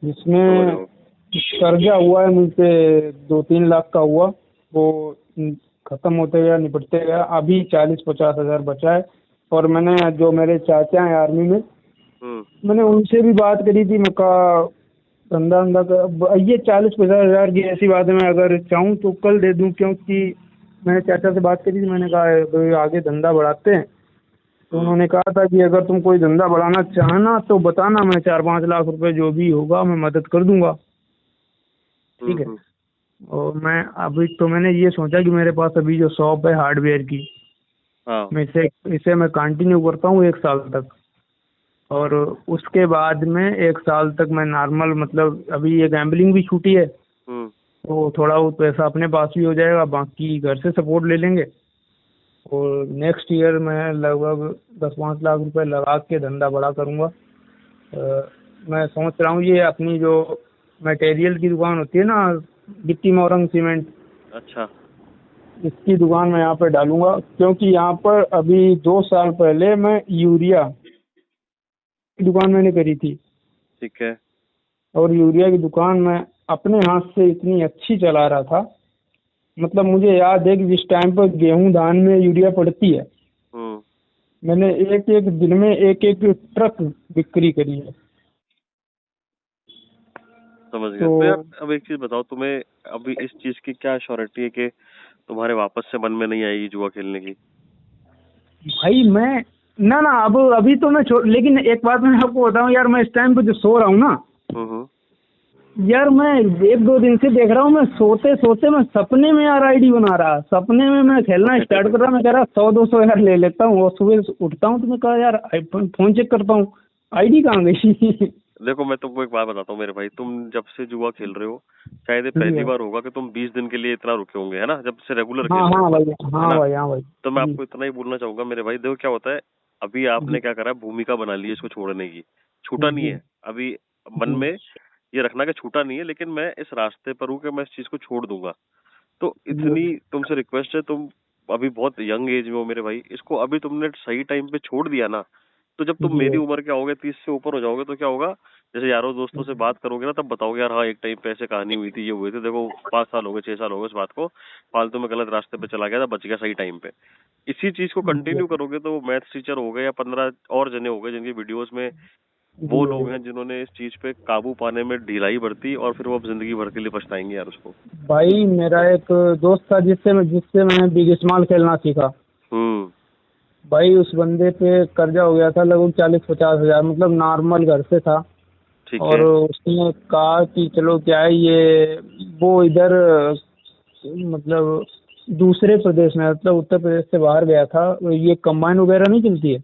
जिसमें कर्जा हुआ है मुझसे 2-3 लाख का हुआ, वो खत्म होते गया, निपटते गया। अभी 40-50 हज़ार बचा है। और मैंने जो मेरे चाचा हैं आर्मी में, मैंने उनसे भी बात करी थी। मैं कहा धंधा धंधा कर, ये 40-50 हज़ार की ऐसी बात है, मैं अगर चाहूँ तो कल दे दूँ, क्योंकि मैंने चाचा से बात करी थी। मैंने कहा आगे धंधा बढ़ाते हैं, तो उन्होंने कहा था कि अगर तुम कोई धंधा बढ़ाना चाहना तो बताना, मैं 4-5 लाख रुपए जो भी होगा मैं मदद कर दूंगा। ठीक है। और मैं अभी तो मैंने ये सोचा कि मेरे पास अभी जो शॉप है हार्डवेयर की, मैं इसे मैं कंटिन्यू करता हूँ 1 साल तक, और उसके बाद में 1 साल तक मैं नॉर्मल, मतलब अभी ये गैम्बलिंग भी छूटी है, तो थोड़ा बहुत पैसा अपने पास भी हो जाएगा, बाकी घर से सपोर्ट ले लेंगे। और नेक्स्ट ईयर मैं लगभग 10-5 लाख रुपए लगा के धंधा बड़ा करूँगा। मैं सोच रहा हूँ ये अपनी जो मटेरियल की दुकान होती है ना, गिट्टी मोरंग सीमेंट, अच्छा। इसकी दुकान मैं यहाँ पर डालूंगा, क्योंकि यहाँ पर अभी 2 साल पहले मैं यूरिया की दुकान मैंने करी थी। ठीक है। और यूरिया की दुकान मैं अपने हाथ से इतनी अच्छी चला रहा था, मतलब मुझे याद है कि जिस टाइम पर गेहूं धान में यूरिया पड़ती है, मैंने एक एक दिन में एक एक ट्रक बिक्री करी है। समझ गया। तो यार अब एक चीज बताओ, तुम्हें अभी इस चीज की क्या श्योरिटी है कि तुम्हारे वापस से मन में नहीं आएगी जुआ खेलने की? भाई मैं ना अब अभी तो मैं लेकिन एक बात मैं आपको बताऊं यार, मैं इस टाइम पे जो सो रहा हूँ ना यार, मैं 1-2 दिन से देख रहा हूँ, मैं सोते सोते मैं सपने में यार आईडी बना रहा, सपने में मैं खेलना स्टार्ट कर रहा। मैं कह रहा 100-200 यार ले लेता हूँ, और सुबह उठता हूँ तो मैं कहा यार फोन चेक करता हूँ, आईडी कहाँ गई। देखो मैं तुमको एक बात बताता हूँ मेरे भाई, तुम जब से जुआ खेल रहे हो शायद ये पहली बार होगा कि तुम 20 दिन के लिए इतना रुके होंगे, है ना, जब से रेगुलर खेल रहे हो। हाँ भाई। तो मैं आपको इतना ही बोलना चाहूंगा मेरे भाई, देखो क्या होता है, अभी आपने क्या करा, भूमिका बना ली है इसको छोड़ने की। छूटा नहीं है अभी, मन में ये रखना कि छूटा नहीं है, लेकिन मैं इस रास्ते पर हूँ कि मैं इस चीज को छोड़ दूंगा। तो इतनी तुमसे रिक्वेस्ट है, तुम अभी बहुत यंग एज में हो मेरे भाई, इसको अभी तुमने सही टाइम पे छोड़ दिया ना, तो जब तुम मेरी उम्र के आओगे, 30 से ऊपर हो जाओगे, तो क्या होगा, जैसे यारों दोस्तों से बात करोगे ना, तब बताओगे यार हाँ एक टाइम पे ऐसे कहानी हुई थी, ये हुए थे, देखो 5 साल हो गए, 6 साल हो गए इस बात को, फालतू में गलत रास्ते पे चला गया था, बच गया सही टाइम पे। इसी चीज को कंटिन्यू करोगे तो मैथ्स टीचर हो गए या 15 और जने हो गए जिनकी वीडियोस में वो लोग हैं जिन्होंने इस चीज पे काबू पाने में ढिलाई बरती, और फिर वो अब जिंदगी भर के लिए पछताएंगे यार उसको। भाई मेरा एक दोस्त था जिससे मैंने बिग स्मॉल खेलना सीखा। भाई उस बंदे पे कर्जा हो गया था लगभग 40-50 हज़ार, मतलब नॉर्मल घर से था। और उसने कहा कि चलो क्या है ये, वो इधर मतलब दूसरे प्रदेश में, मतलब उत्तर प्रदेश से बाहर गया था, ये कंबाइन वगैरह नहीं चलती है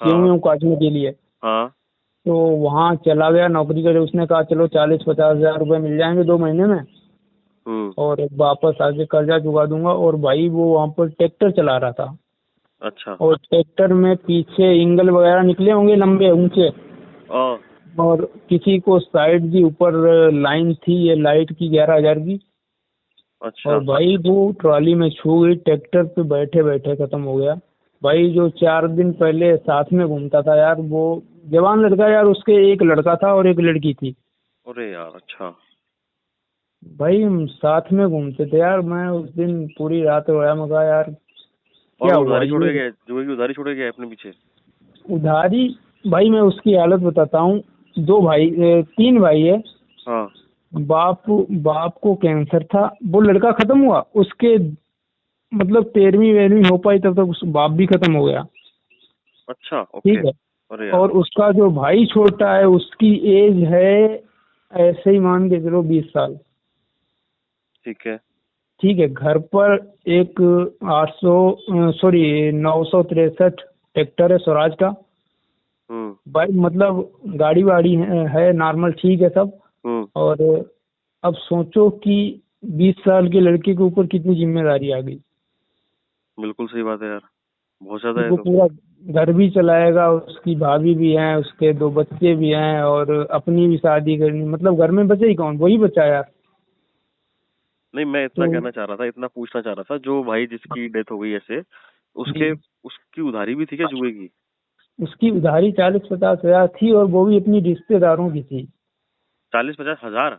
गेहूं काटने के लिए, तो वहाँ चला गया नौकरी करे। उसने कहा चलो 40-50 हज़ार रुपये मिल जाएंगे 2 महीने में, और वापस आके कर्जा चुका दूंगा। और भाई वो वहाँ पर ट्रैक्टर चला रहा था। अच्छा। और ट्रैक्टर में पीछे इंगल वगैरह निकले होंगे लंबे ऊंचे, और किसी को साइड की ऊपर लाइन थी ये लाइट की 11,000 की। अच्छा। और भाई वो ट्रॉली में छू गई, ट्रैक्टर पे बैठे बैठे खत्म हो गया। भाई जो 4 दिन पहले साथ में घूमता था यार, वो जवान लड़का यार, उसके एक लड़का था और एक लड़की थी। अरे यार। अच्छा भाई हम साथ में घूमते थे यार। मैं उस दिन पूरी रात रोया, मैं कहा यार क्या हुआ। उधारी छोड़ के गया, जुए की उधारी छोड़ के गया अपने पीछे। उधारी भाई मैं उसकी हालत बताता हूँ। 3 भाई है। हाँ। बाप को कैंसर था, वो लड़का खत्म हुआ, उसके मतलब 13वीं 12वीं हो पाई तब तक उस बाप भी खत्म हो गया। अच्छा, ओके। ठीक है। अरे यार। और उसका जो भाई छोटा है उसकी एज है ऐसे ही मान के चलो 20 साल। ठीक है। ठीक है। घर पर एक 963 ट्रैक्टर है स्वराज का। भाई मतलब गाड़ी वाड़ी है नॉर्मल, ठीक है सब। और अब सोचो कि 20 साल के लड़के के ऊपर कितनी जिम्मेदारी आ गई। बिल्कुल सही बात है यार, बहुत ज्यादा है वो तो। पूरा घर भी चलाएगा, उसकी भाभी भी हैं, उसके 2 बच्चे भी हैं और अपनी भी शादी करनी, मतलब घर में बचे ही कौन, वही बचा यार। नहीं, मैं इतना तो कहना चाह रहा था, इतना पूछना चाह रहा था, जो भाई जिसकी डेथ हो गई ऐसे, जी, उसकी उधारी भी थी क्या जुए की? उसकी उधारी 40-50 हजार थी और वो भी अपनी रिश्तेदारों की थी। 40-50 हजार?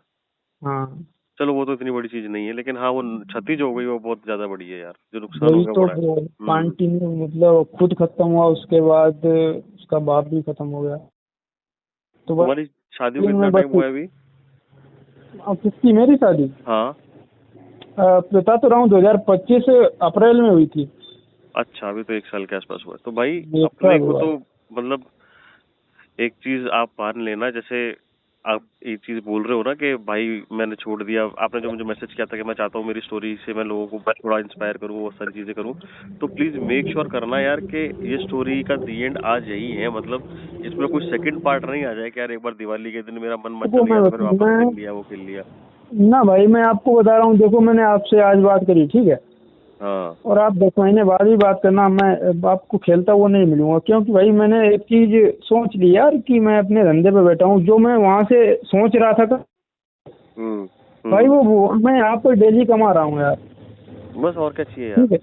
हाँ चलो वो तो इतनी बड़ी चीज नहीं है, लेकिन हाँ वो क्षति जो हो गई वो बहुत ज्यादा बड़ी है यार, जो नुकसान हो वही गया तो बड़ा है। वो कंटिन्यू, मतलब खुद खत्म हुआ, उसके बाद उसका बाप भी खत्म हो गया। तो बस तुम्हारी शादी को कितना मैं टाइम बस हुआ है अभी? अब किसकी, मेरी शादी हाँ। बता तो रहा हूँ 2025 अप्रैल में हुई थी। अच्छा, अभी तो 1 साल के आसपास हुआ है। तो भाई 1 अपने साल को हुआ तो है। मतलब एक चीज आप मान लेना, जैसे आप एक चीज बोल रहे हो ना कि भाई मैंने छोड़ दिया, आपने जो मुझे मैसेज किया था कि मैं चाहता हूँ मेरी स्टोरी से मैं लोगों को थोड़ा इंस्पायर करूँ, वो सारी चीजें करूँ, तो प्लीज मेक श्योर करना यार कि ये स्टोरी का दी एंड आज यही है। मतलब इसमें कोई सेकंड पार्ट नहीं आ जाए कि यार एक बार दिवाली के दिन मेरा मन देखो मचल गया तो मैंने वापस मैं खेल लिया, वो खेल लिया। ना भाई मैं आपको बता रहा हूँ, देखो मैंने आपसे आज बात करी, ठीक है, हाँ। और आप 10 महीने बाद भी बात करना, मैं आपको खेलता हुआ नहीं मिलूंगा, क्योंकि भाई मैंने एक चीज सोच ली यार कि मैं अपने धंधे पे बैठा हूँ, जो मैं वहां से सोच रहा था हम्म। भाई वो मैं यहाँ पर डेली कमा रहा हूँ यार। बस और क्या चाहिए यार। ठीक है।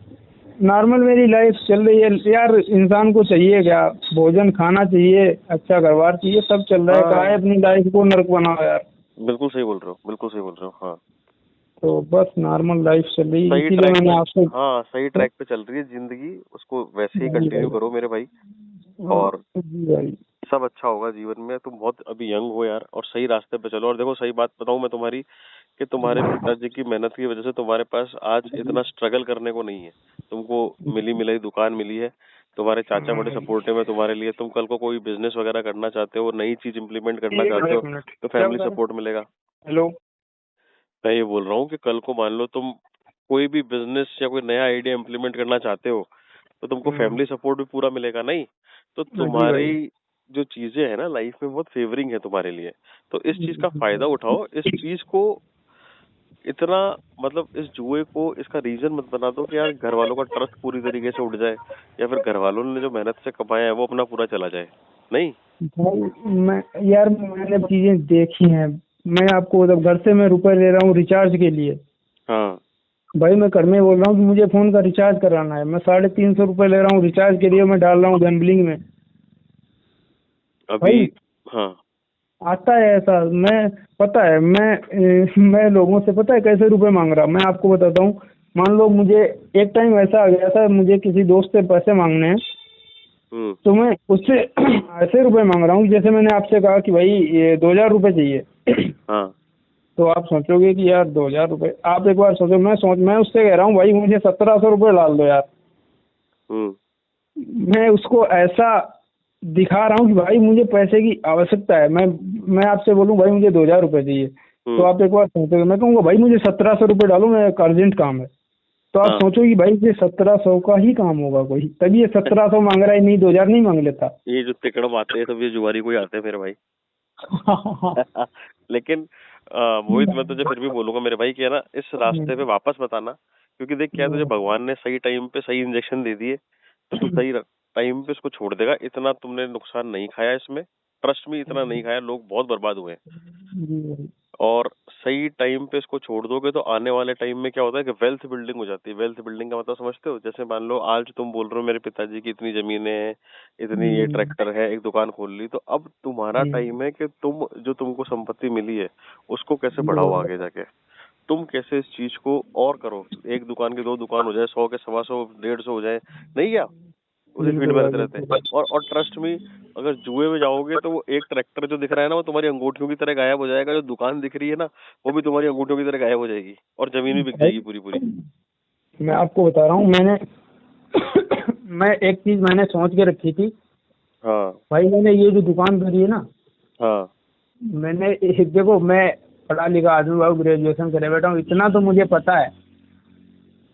नॉर्मल मेरी लाइफ चल रही है यार, इंसान को चाहिए क्या, भोजन खाना चाहिए, अच्छा घर बार चाहिए, सब चल रहा है, काहे हाँ, अपनी लाइफ को नर्क बनाओ यार। बिल्कुल सही बोल रहे हो, बिल्कुल सही बोल रहे हो। हाँ, तो बस नॉर्मल लाइफ चल रही है, सही इसीलिए ट्रैक पे। मैंने आपसे हाँ, सही ट्रैक पे चल रही है जिंदगी, उसको वैसे ही वही कंटिन्यू भाई। करो मेरे भाई। हाँ, और जी भाई। सब अच्छा होगा जीवन में। तुम बहुत अभी यंग हो यार, और सही रास्ते पे चलो। और देखो सही बात बताऊं मैं तुम्हारी, कि तुम्हारे पिताजी की मेहनत की वजह से तुम्हारे पास आज इतना स्ट्रगल करने को नहीं है। तुमको मिली मिलाई दुकान मिली है, तुम्हारे चाचा हाँ बड़े भाई। सपोर्टिव है तुम्हारे लिए। तुम कल को कोई बिजनेस वगैरह करना चाहते हो, नई चीज इंप्लीमेंट करना चाहते हो, एक मिनट, तो क्या फैमिली बता रहे? सपोर्ट मिलेगा। हेलो। मैं ये बोल रहा हूँ कि कल को मान लो तुम कोई भी बिजनेस या कोई नया आइडिया इंप्लीमेंट करना चाहते हो, तो तुमको फैमिली सपोर्ट भी पूरा मिलेगा नहीं। तो जी भाई। तुम्हारी जो चीजें है ना लाइफ में बहुत फेवरिंग है तुम्हारे लिए। तो इस चीज का फायदा उठाओ, इस चीज को इतना मतलब इस जुए को इसका रीजन मत बना दो कि यार घर वालों का ट्रस्ट पूरी तरीके से उठ जाए, या फिर घर वालों ने जो मेहनत से कमाया है वो अपना पूरा चला जाए। नहीं। भाई मैं यार मैंने चीजें देखी हैं। मैं आपको मतलब घर से मैं रुपए ले रहा हूँ रिचार्ज के लिए। हाँ। भाई मैं घर में बोल रहा हूँ कि मुझे फोन का रिचार्ज कराना है, मैं 350 रुपए ले रहा हूँ रिचार्ज के लिए, मैं डाल रहा हूँ गैम्बलिंग में। अभी। भाई हाँ। आता है ऐसा, मैं पता है मैं लोगों से पता है कैसे रुपए मांग रहा, मैं आपको बताता हूँ। मान लो मुझे एक टाइम ऐसा आ गया था, मुझे किसी दोस्त से पैसे मांगने हैं, हम्म। तो मैं उससे ऐसे रुपए मांग रहा हूँ जैसे मैंने आपसे कहा कि भाई ये 2000 रुपए चाहिए। हाँ। तो आप सोचोगे कि यार 2000 रुपए, आप एक बार सोचो, मैं उससे कह रहा हूँ भाई मुझे 1700 रुपये डाल दो यार। हम्म। मैं उसको ऐसा दिखा रहा हूँ कि भाई मुझे पैसे की आवश्यकता है, मैं आपसे बोलूँ भाई मुझे 2000 रुपये चाहिए, तो आप एक बार सोचोगे, मैं कहूँगा भाई मुझे 1700 रुपये डालो, मैं एक अर्जेंट काम है। तो आप हाँ। सोचो कि भाई ये 1700 का ही काम होगा कोई, तभी ये 1700 मांग रहा है, नहीं 2000 नहीं मांग लेता। ये जो तिकड़म आते हैं सब ये जुआरी को ही आते हैं मेरे भाई। लेकिन मोहित मैं तुझे फिर भी बोलूंगा मेरे भाई कि है ना इस रास्ते पे वापस मत आना, क्योंकि देख क्या है, तुझे भगवान ने सही टाइम पे सही इंजेक्शन दे दिए, तो तू सही टाइम पे इसको छोड़ देगा। इतना तुमने नुकसान नहीं खाया इसमें, ट्रस्ट में इतना नहीं खाया, लोग बहुत बर्बाद हुए हैं। और सही टाइम पे इसको छोड़ दोगे तो आने वाले टाइम में क्या होता है कि वेल्थ बिल्डिंग हो जाती है। वेल्थ बिल्डिंग का मतलब समझते हो? जैसे मान लो आज तुम बोल रहे हो मेरे पिताजी की इतनी जमीनें हैं, इतनी ये ट्रैक्टर है, एक दुकान खोल ली, तो अब तुम्हारा टाइम है कि तुम जो तुमको संपत्ति मिली है उसको कैसे बढ़ाओ आगे जाके। तुम कैसे इस चीज को और करो, एक दुकान की 2 दुकान हो जाए, 100 के 125, 150 हो जाए, नहीं क्या? उसी फील्ड बिल्कुल में भाई रहते रहते बिल्कुल। हैं। और ट्रस्ट मी, अगर जुए में जाओगे तो वो एक ट्रैक्टर जो दिख रहा है ना वो तुम्हारी अंगूठियों की तरह गायब हो जाएगा, जो दुकान दिख रही है ना वो भी तुम्हारी अंगूठियों की तरह गायब हो जाएगी, और जमीन भी बिक भाई जाएगी पूरी पूरी। मैं आपको बता रहा हूँ, मैंने मैं एक चीज मैंने सोच के रखी थी हाँ भाई। मैंने ये जो दुकान धरी है ना, हाँ देखो मैं पढ़ा लिखा आदमी बाबू, ग्रेजुएशन करे बैठा हूँ। इतना तो मुझे पता है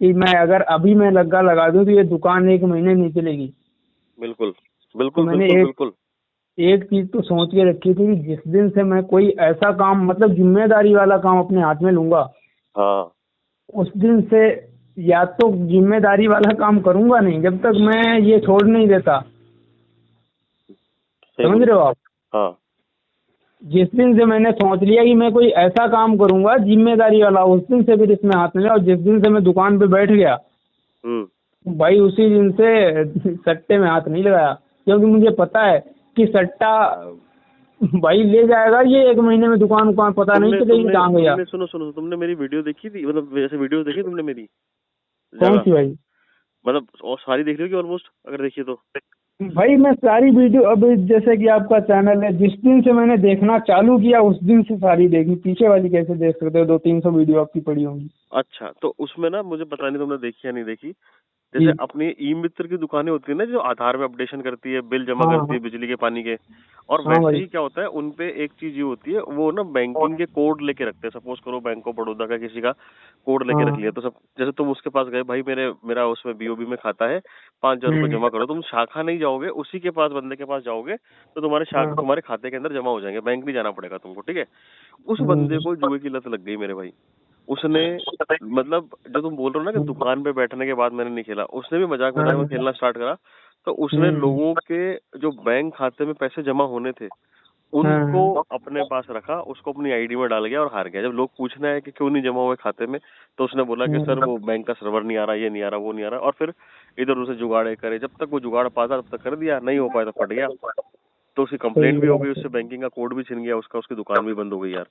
कि मैं अगर अभी मैं लगा दूं तो ये दुकान 1 महीने नहीं चलेगी। बिल्कुल तो बिल्कुल मैंने बिल्कुल एक बिल्कुल। एक चीज तो सोच के रखी थी कि जिस दिन से मैं कोई ऐसा काम, मतलब जिम्मेदारी वाला काम अपने हाथ में लूंगा, हाँ उस दिन से या तो जिम्मेदारी वाला काम करूंगा नहीं जब तक मैं ये छोड़ नहीं देता। सही समझ बोल रहे हो रहे आप? हो। हाँ जिस दिन से मैंने सोच लिया कि मैं कोई ऐसा काम करूंगा जिम्मेदारी वाला, उस दिन से फिर इसमें हाथ मिला। और जिस दिन से मैं दुकान पे बैठ गया भाई, उसी दिन से सट्टे में हाथ नहीं लगाया, क्योंकि मुझे पता है कि सट्टा भाई ले जाएगा ये। 1 महीने में दुकान पता नहीं तुमने चलेगी तुमने कहाँ गया। तुमने सुनो सुनो, तुमने मेरी वीडियो देखी थी, मतलब वैसे वीडियो देखी तुमने मेरी कौन ज्यादा, सी भाई? मतलब और सारी देख रही होगी ऑलमोस्ट, अगर देखिए तो। भाई मैं सारी वीडियो, अब जैसे कि आपका चैनल है, जिस दिन से मैंने देखना चालू किया उस दिन से सारी देखी। पीछे वाली कैसे देख सकते हो? 200-300 वीडियो आपकी पड़ी होंगी। अच्छा, तो उसमें ना मुझे पता नहीं तुमने देखी या नहीं देखी, जैसे जी। अपनी ई मित्र की दुकानें होती है ना, जो आधार में अपडेशन करती है, बिल जमा हाँ करती हाँ है बिजली के पानी के, और हाँ वैसे भाई। ही क्या होता है उनपे एक चीज ये होती है, वो ना बैंकिंग के कोड लेके रखते हैं। सपोज करो बैंक ऑफ बड़ौदा का किसी का कोड लेके रख लिया, हाँ। तो सब जैसे तुम उसके पास गए, भाई मेरा उसमें बीओबी में खाता है, 5,000 रुपए जमा करो, तुम शाखा नहीं जाओगे, उसी के पास बंदे के पास जाओगे तो हाँ। तुम्हारे खाते के अंदर जमा हो जाएंगे, बैंक नहीं जाना पड़ेगा तुमको, ठीक है। उस बंदे हम्म। को जुए की लत लग गई मेरे भाई। उसने, मतलब जो तुम बोल रहे हो ना कि दुकान पे बैठने के बाद मैंने नहीं खेला, उसने भी मजाक मजाक में हाँ। खेलना स्टार्ट करा। तो उसने हम्म। लोगों के जो बैंक खाते में पैसे जमा होने थे उनको हाँ। अपने पास रखा, उसको अपनी आईडी में डाल गया और हार गया। जब लोग पूछने आए कि क्यों नहीं जमा हुए खाते में, तो उसने बोला कि सर वो बैंक का सर्वर नहीं आ रहा, ये नहीं आ रहा, वो नहीं आ रहा, और फिर इधर उसे जुगाड़े करे। जब तक वो जुगाड़ पाता तब तक कर दिया, नहीं हो पाया तो फट गया। तो उसकी सही कंप्लेंट भी हो गई, बात है। उससे बैंकिंग का कोड भी छिन गया उसका, उसकी दुकान भी बंद हो गई यार।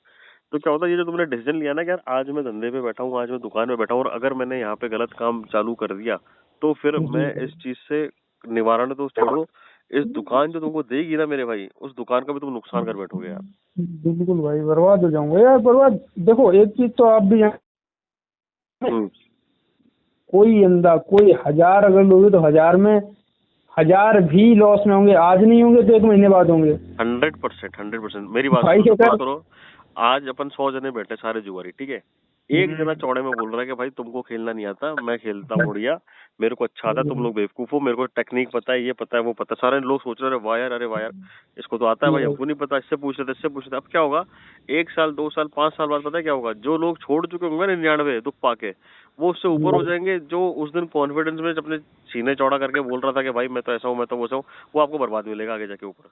तो क्या होता है, ये जो तुमने डिसीजन लिया ना कि यार आज मैं धंधे पे बैठा हूँ, आज मैं दुकान पे बैठा हूँ, और अगर मैंने यहाँ पे गलत काम चालू कर दिया तो फिर जी मैं इस चीज से निवारण तो छोड़ो, इस दुकान जो तुमको देगी ना मेरे भाई, उस दुकान का भी तुम नुकसान कर बैठोगे यार। बिल्कुल भाई, बर्बाद हो जाऊंगा यार, बर्बाद। देखो एक चीज तो आप भी हम्म। कोई अंदा, कोई 1000 अगर लोगे तो 1000 में 1000 भी लॉस में होंगे। आज नहीं होंगे तो 1 महीने बाद होंगे 100%, मेरी बात भाई। सुनो, सपोज अगर करो आज अपन 100 जने बैठे सारे जुआरी, ठीक है, एक जना चौड़े में बोल रहा है कि भाई तुमको खेलना नहीं आता, मैं खेलता हूँ बढ़िया, मेरे को अच्छा आता है, तुम लोग बेवकूफ हो, मेरे को टेक्निक पता है, ये पता है, वो पता है। सारे लोग सोच रहे हैं वाह यार, अरे वाह यार, इसको तो आता है भाई, हमको नहीं पता, इससे पूछ लेते, इससे पूछ लेते। अब क्या होगा, 1 साल 2 साल 5 साल बाद पता है क्या होगा, जो लोग छोड़ चुके होंगे ना 99 दुख पाके, वो उससे ऊपर हो जाएंगे। जो उस दिन कॉन्फिडेंस में अपने सीने चौड़ा करके बोल रहा था कि भाई मैं तो ऐसा हूँ, मैं तो वैसा हूँ, वो आपको बर्बाद मिलेगा आगे जाके ऊपर,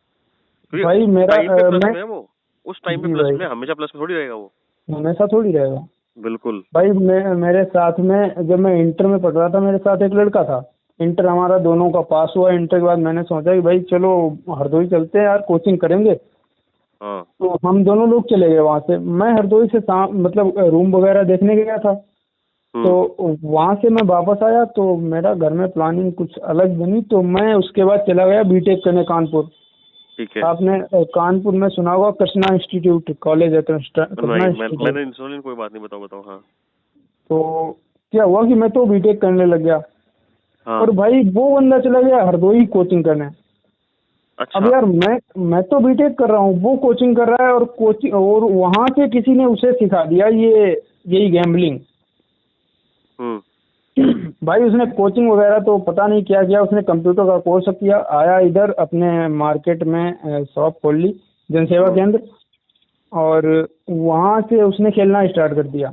भाई क्योंकि मेरा टाइम पे प्लस मैं में है वो, उस टाइम पे जी प्लस भाई, में, हमेशा प्लस में थोड़ी रहेगा वो। हमेशा थोड़ी रहेगा बिल्कुल। भाई। मेरे साथ में जब मैं इंटर में पढ़ रहा था, मेरे साथ एक लड़का था। इंटर हमारा दोनों का पास हुआ। इंटर के बाद मैंने सोचा कि भाई चलो हरदोई चलते हैं यार, कोचिंग करेंगे। हाँ तो हम दोनों लोग चले गए वहाँ से। मैं हरदोई से मतलब रूम वगैरह देखने गया था। तो वहाँ से मैं वापस आया तो मेरा घर में प्लानिंग कुछ अलग बनी, तो मैं उसके बाद चला गया बीटेक करने कानपुर। ठीक है। आपने कानपुर में सुना होगा कृष्णा इंस्टीट्यूट कॉलेज है, कृष्णा नहीं, इंस्टीट्यूट। मैंने इंस्टॉल, कोई बात नहीं, बताओ बताओ। हाँ तो क्या हुआ कि मैं तो बीटेक करने लग गया, हाँ। और भाई वो बंदा चला गया हरदोई कोचिंग करने। अब अच्छा। यार मैं तो बीटेक कर रहा हूँ, वो कोचिंग कर रहा है, और कोचिंग, और वहां से किसी ने उसे सिखा दिया यही गैम्बलिंग। भाई उसने कोचिंग वगैरह तो पता नहीं क्या किया, उसने कंप्यूटर का कोर्स किया, आया इधर अपने मार्केट में शॉप खोल ली, जनसेवा केंद्र, और वहां से उसने खेलना स्टार्ट कर दिया।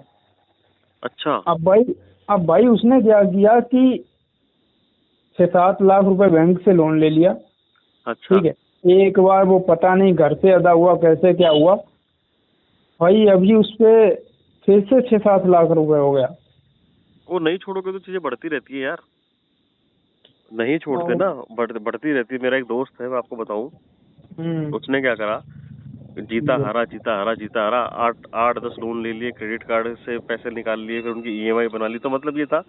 अच्छा। अब भाई उसने क्या किया कि 6-7 लाख रुपए बैंक से लोन ले लिया। अच्छा। ठीक है, एक बार वो पता नहीं घर से अदा हुआ, कैसे क्या हुआ भाई, अभी उस पे फिर से 6-7 लाख रुपए हो गया। वो नहीं छोड़ोगे तो चीजें बढ़ती रहती है यार, नहीं छोड़ते और ना, बढ़ती रहती है। मेरा एक दोस्त है, मैं आपको बताऊं, उसने क्या करा, जीता हारा 8-10 लोन ले लिए, क्रेडिट कार्ड से पैसे निकाल लिए, फिर उनकी ईएमआई बना ली। तो मतलब ये था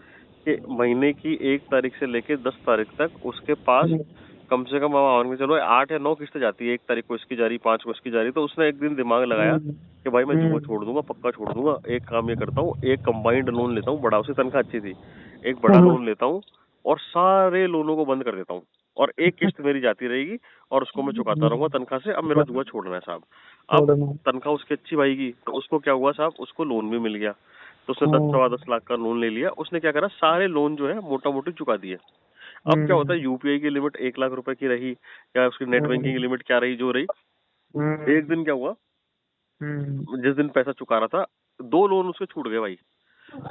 कि महीने की 1 तारीख से लेके 10 तारीख तक उसके पास कम से कम मान के चलो 8 या 9 किस्तें जाती है। 1 तारीख को इसकी जा रही, 5 को इसकी जा रही। तो उसने एक दिन दिमाग लगाया कि भाई मैं जुआ छोड़ दूंगा, पक्का छोड़ दूंगा। एक काम ये करता हूँ, एक कंबाइंड लोन लेता हूँ बड़ा, उसकी तनख्वाह अच्छी थी, एक बड़ा लोन लेता हूँ और सारे लोनों को बंद कर देता हूँ और एक किस्त मेरी जाती रहेगी और उसको मैं चुकाता रहूंगा तनख्वाह से। अब मेरे को जुआ छोड़ना है साहब। अब तनख्वाह उसकी अच्छी भाईगी, तो उसको क्या हुआ साहब, उसको लोन भी मिल गया। तो उसने 10-10 लाख का लोन ले लिया। उसने क्या करा, सारे लोन जो है मोटा मोटी चुका दिए। अब क्या होता है, यूपीआई की लिमिट 1 लाख रुपए की रही या उसकी नेट बैंकिंग की लिमिट क्या रही, जो रही। एक दिन क्या हुआ, जिस दिन पैसा चुका रहा था, 2 लोन उसके छूट गए भाई।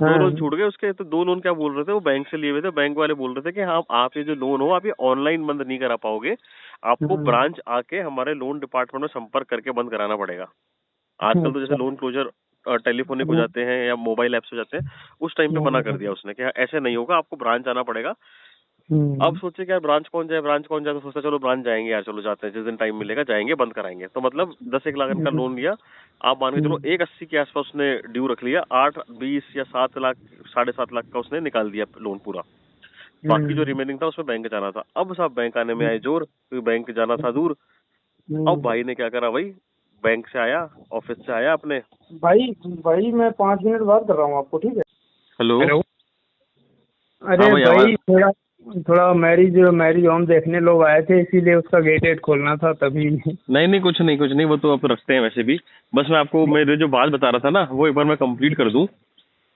2 लोन छूट गए उसके। तो 2 लोन क्या बोल रहे थे, वो बैंक से लिए हुए थे। बैंक वाले बोल रहे थे कि हाँ आप ये जो लोन हो आप ये ऑनलाइन बंद नहीं करा पाओगे, आपको ब्रांच आके हमारे लोन डिपार्टमेंट में संपर्क करके बंद कराना पड़ेगा। आजकल तो जैसे लोन क्लोजर टेलीफोनिक हो जाते हैं या मोबाइल ऐप्स हो जाते हैं, उस टाइम पे मना कर दिया उसने कि ऐसे नहीं होगा, आपको ब्रांच आना पड़ेगा। अब सोचे कि यार ब्रांच कौन जाए। तो सोचा चलो ब्रांच जाएंगे यार, चलो जाते हैं, जिस दिन टाइम मिलेगा जाएंगे, बंद कराएंगे। तो मतलब 10-1 लाख का लोन लिया। आप मान के चलो 180 के आसपास उसने ड्यू रख लिया। 8-20 या 7 लाख 7.5 लाख का उसने निकाल दिया लोन पूरा। बाकी जो रिमेनिंग था उसमें बैंक जाना था। अब साहब बैंक आने में आए जोर, क्योंकि बैंक जाना था दूर। अब भाई ने क्या करा, भाई बैंक से आया, ऑफिस से आया अपने। भाई मैं 5 मिनट बाद कर रहा हूँ आपको, ठीक है? हेलो। अरे भाई थोड़ा मैरिज होम देखने लोग आए थे, इसीलिए उसका गेट खोलना था तभी। नहीं कुछ नहीं, वो तो आप रखते हैं वैसे भी। बस मैं आपको मेरे जो बात बता रहा था ना, वो एक बार मैं कंप्लीट कर दूं।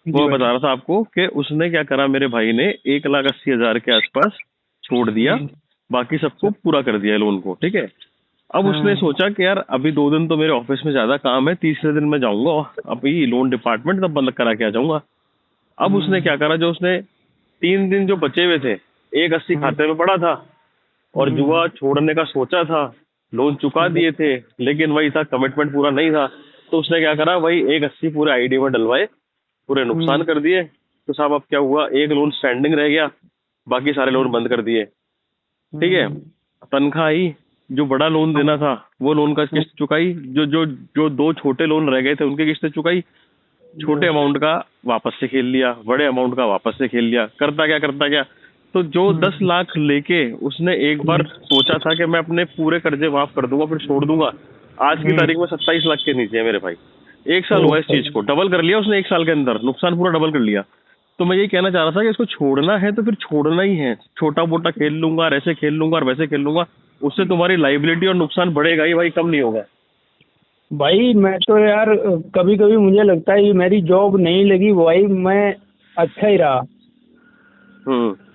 वो बता रहा था आपको कि उसने क्या करा, मेरे भाई ने 1,80,000 के आसपास छोड़ दिया, बाकी सबको पूरा कर दिया लोन को, ठीक है। अब उसने सोचा कि यार अभी 2 दिन तो मेरे ऑफिस में ज्यादा काम है, तीसरे दिन मैं जाऊंगा अभी लोन डिपार्टमेंट, तब बंद करा के आ जाऊंगा। अब उसने क्या करा, जो उसने 3 दिन जो बचे हुए थे, 1,80 खाते में पड़ा था और जुआ छोड़ने का सोचा था, लोन चुका दिए थे, लेकिन वही था कमिटमेंट पूरा नहीं था। तो उसने क्या करा, वही 1,80 पूरे आईडी में डलवाए, पूरे नुकसान कर दिए। तो साहब अब क्या हुआ, एक लोन स्टैंडिंग रह गया, बाकी सारे लोन बंद कर दिए, ठीक है। तनख्वाह आई, जो बड़ा लोन देना था वो लोन का किस्त चुकाई, जो 2 छोटे लोन रह गए थे उनकी किस्तें चुकाई। छोटे अमाउंट का वापस से खेल लिया, बड़े अमाउंट का वापस से खेल लिया। करता क्या, तो जो 10 लाख लेके उसने एक बार सोचा था कि मैं अपने पूरे कर्जे माफ कर दूंगा फिर छोड़ दूंगा, आज की तारीख में 27 लाख के नीचे है मेरे भाई। 1 साल हुआ इस चीज को, डबल कर लिया उसने 1 साल के अंदर, नुकसान पूरा डबल कर लिया। तो मैं यही कहना चाह रहा था कि इसको छोड़ना है तो फिर छोड़ना ही है। छोटा मोटा खेल लूंगा और ऐसे खेल लूंगा और वैसे खेल लूंगा, उससे तुम्हारी लाइबिलिटी और नुकसान बढ़ेगा ही भाई, कम नहीं होगा। भाई मैं तो यार कभी कभी मुझे लगता है मेरी जॉब नहीं लगी भाई, मैं अच्छा ही रहा।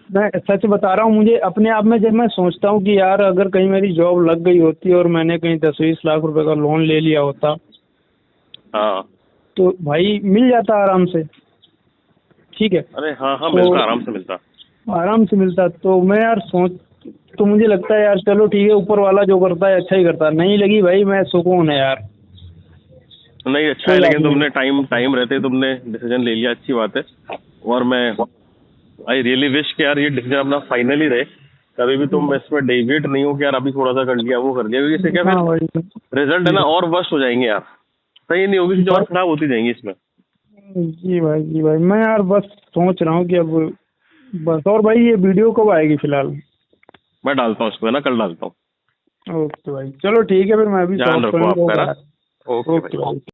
मैं सच बता रहा हूँ, मुझे अपने आप में जब मैं सोचता हूँ कि यार अगर कहीं मेरी जॉब लग गई होती और मैंने कहीं 10-20 लाख रुपए का लोन ले लिया होता, हाँ तो भाई मिल जाता आराम से, ठीक है। अरे हाँ तो मिलता, आराम से मिलता। तो मैं यार तो मुझे लगता है यार चलो ठीक है, ऊपर वाला जो करता है अच्छा ही करता है। नहीं लगी भाई, मैं सुकून है यार। नहीं अच्छा है, लेकिन तुमने टाइम रहते तुमने डिसीजन ले लिया, अच्छी बात है। और मैं आई रियली विश कि यार ये डिसीजन अपना फाइनल ही रहे, कभी भी तुम इसमें डेविएट नहीं हो कि यार अभी थोड़ा सा कर लिया वो कर लिया, क्योंकि इससे क्या फिर रिजल्ट है ना और वर्स्ट हो जाएंगे यार, सही नहीं होगी, चीजें और खराब होती जाएंगी इसमें। जी भाई मैं यार बस सोच रहा हूँ कि अब बस। और भाई ये वीडियो कब आएगी फिलहाल? मैं डालता हूँ इसको, है ना, कल डालता हूँ। ओके भाई, चलो ठीक है, फिर मैं भी ध्यान रखो आपका। ओके भाई।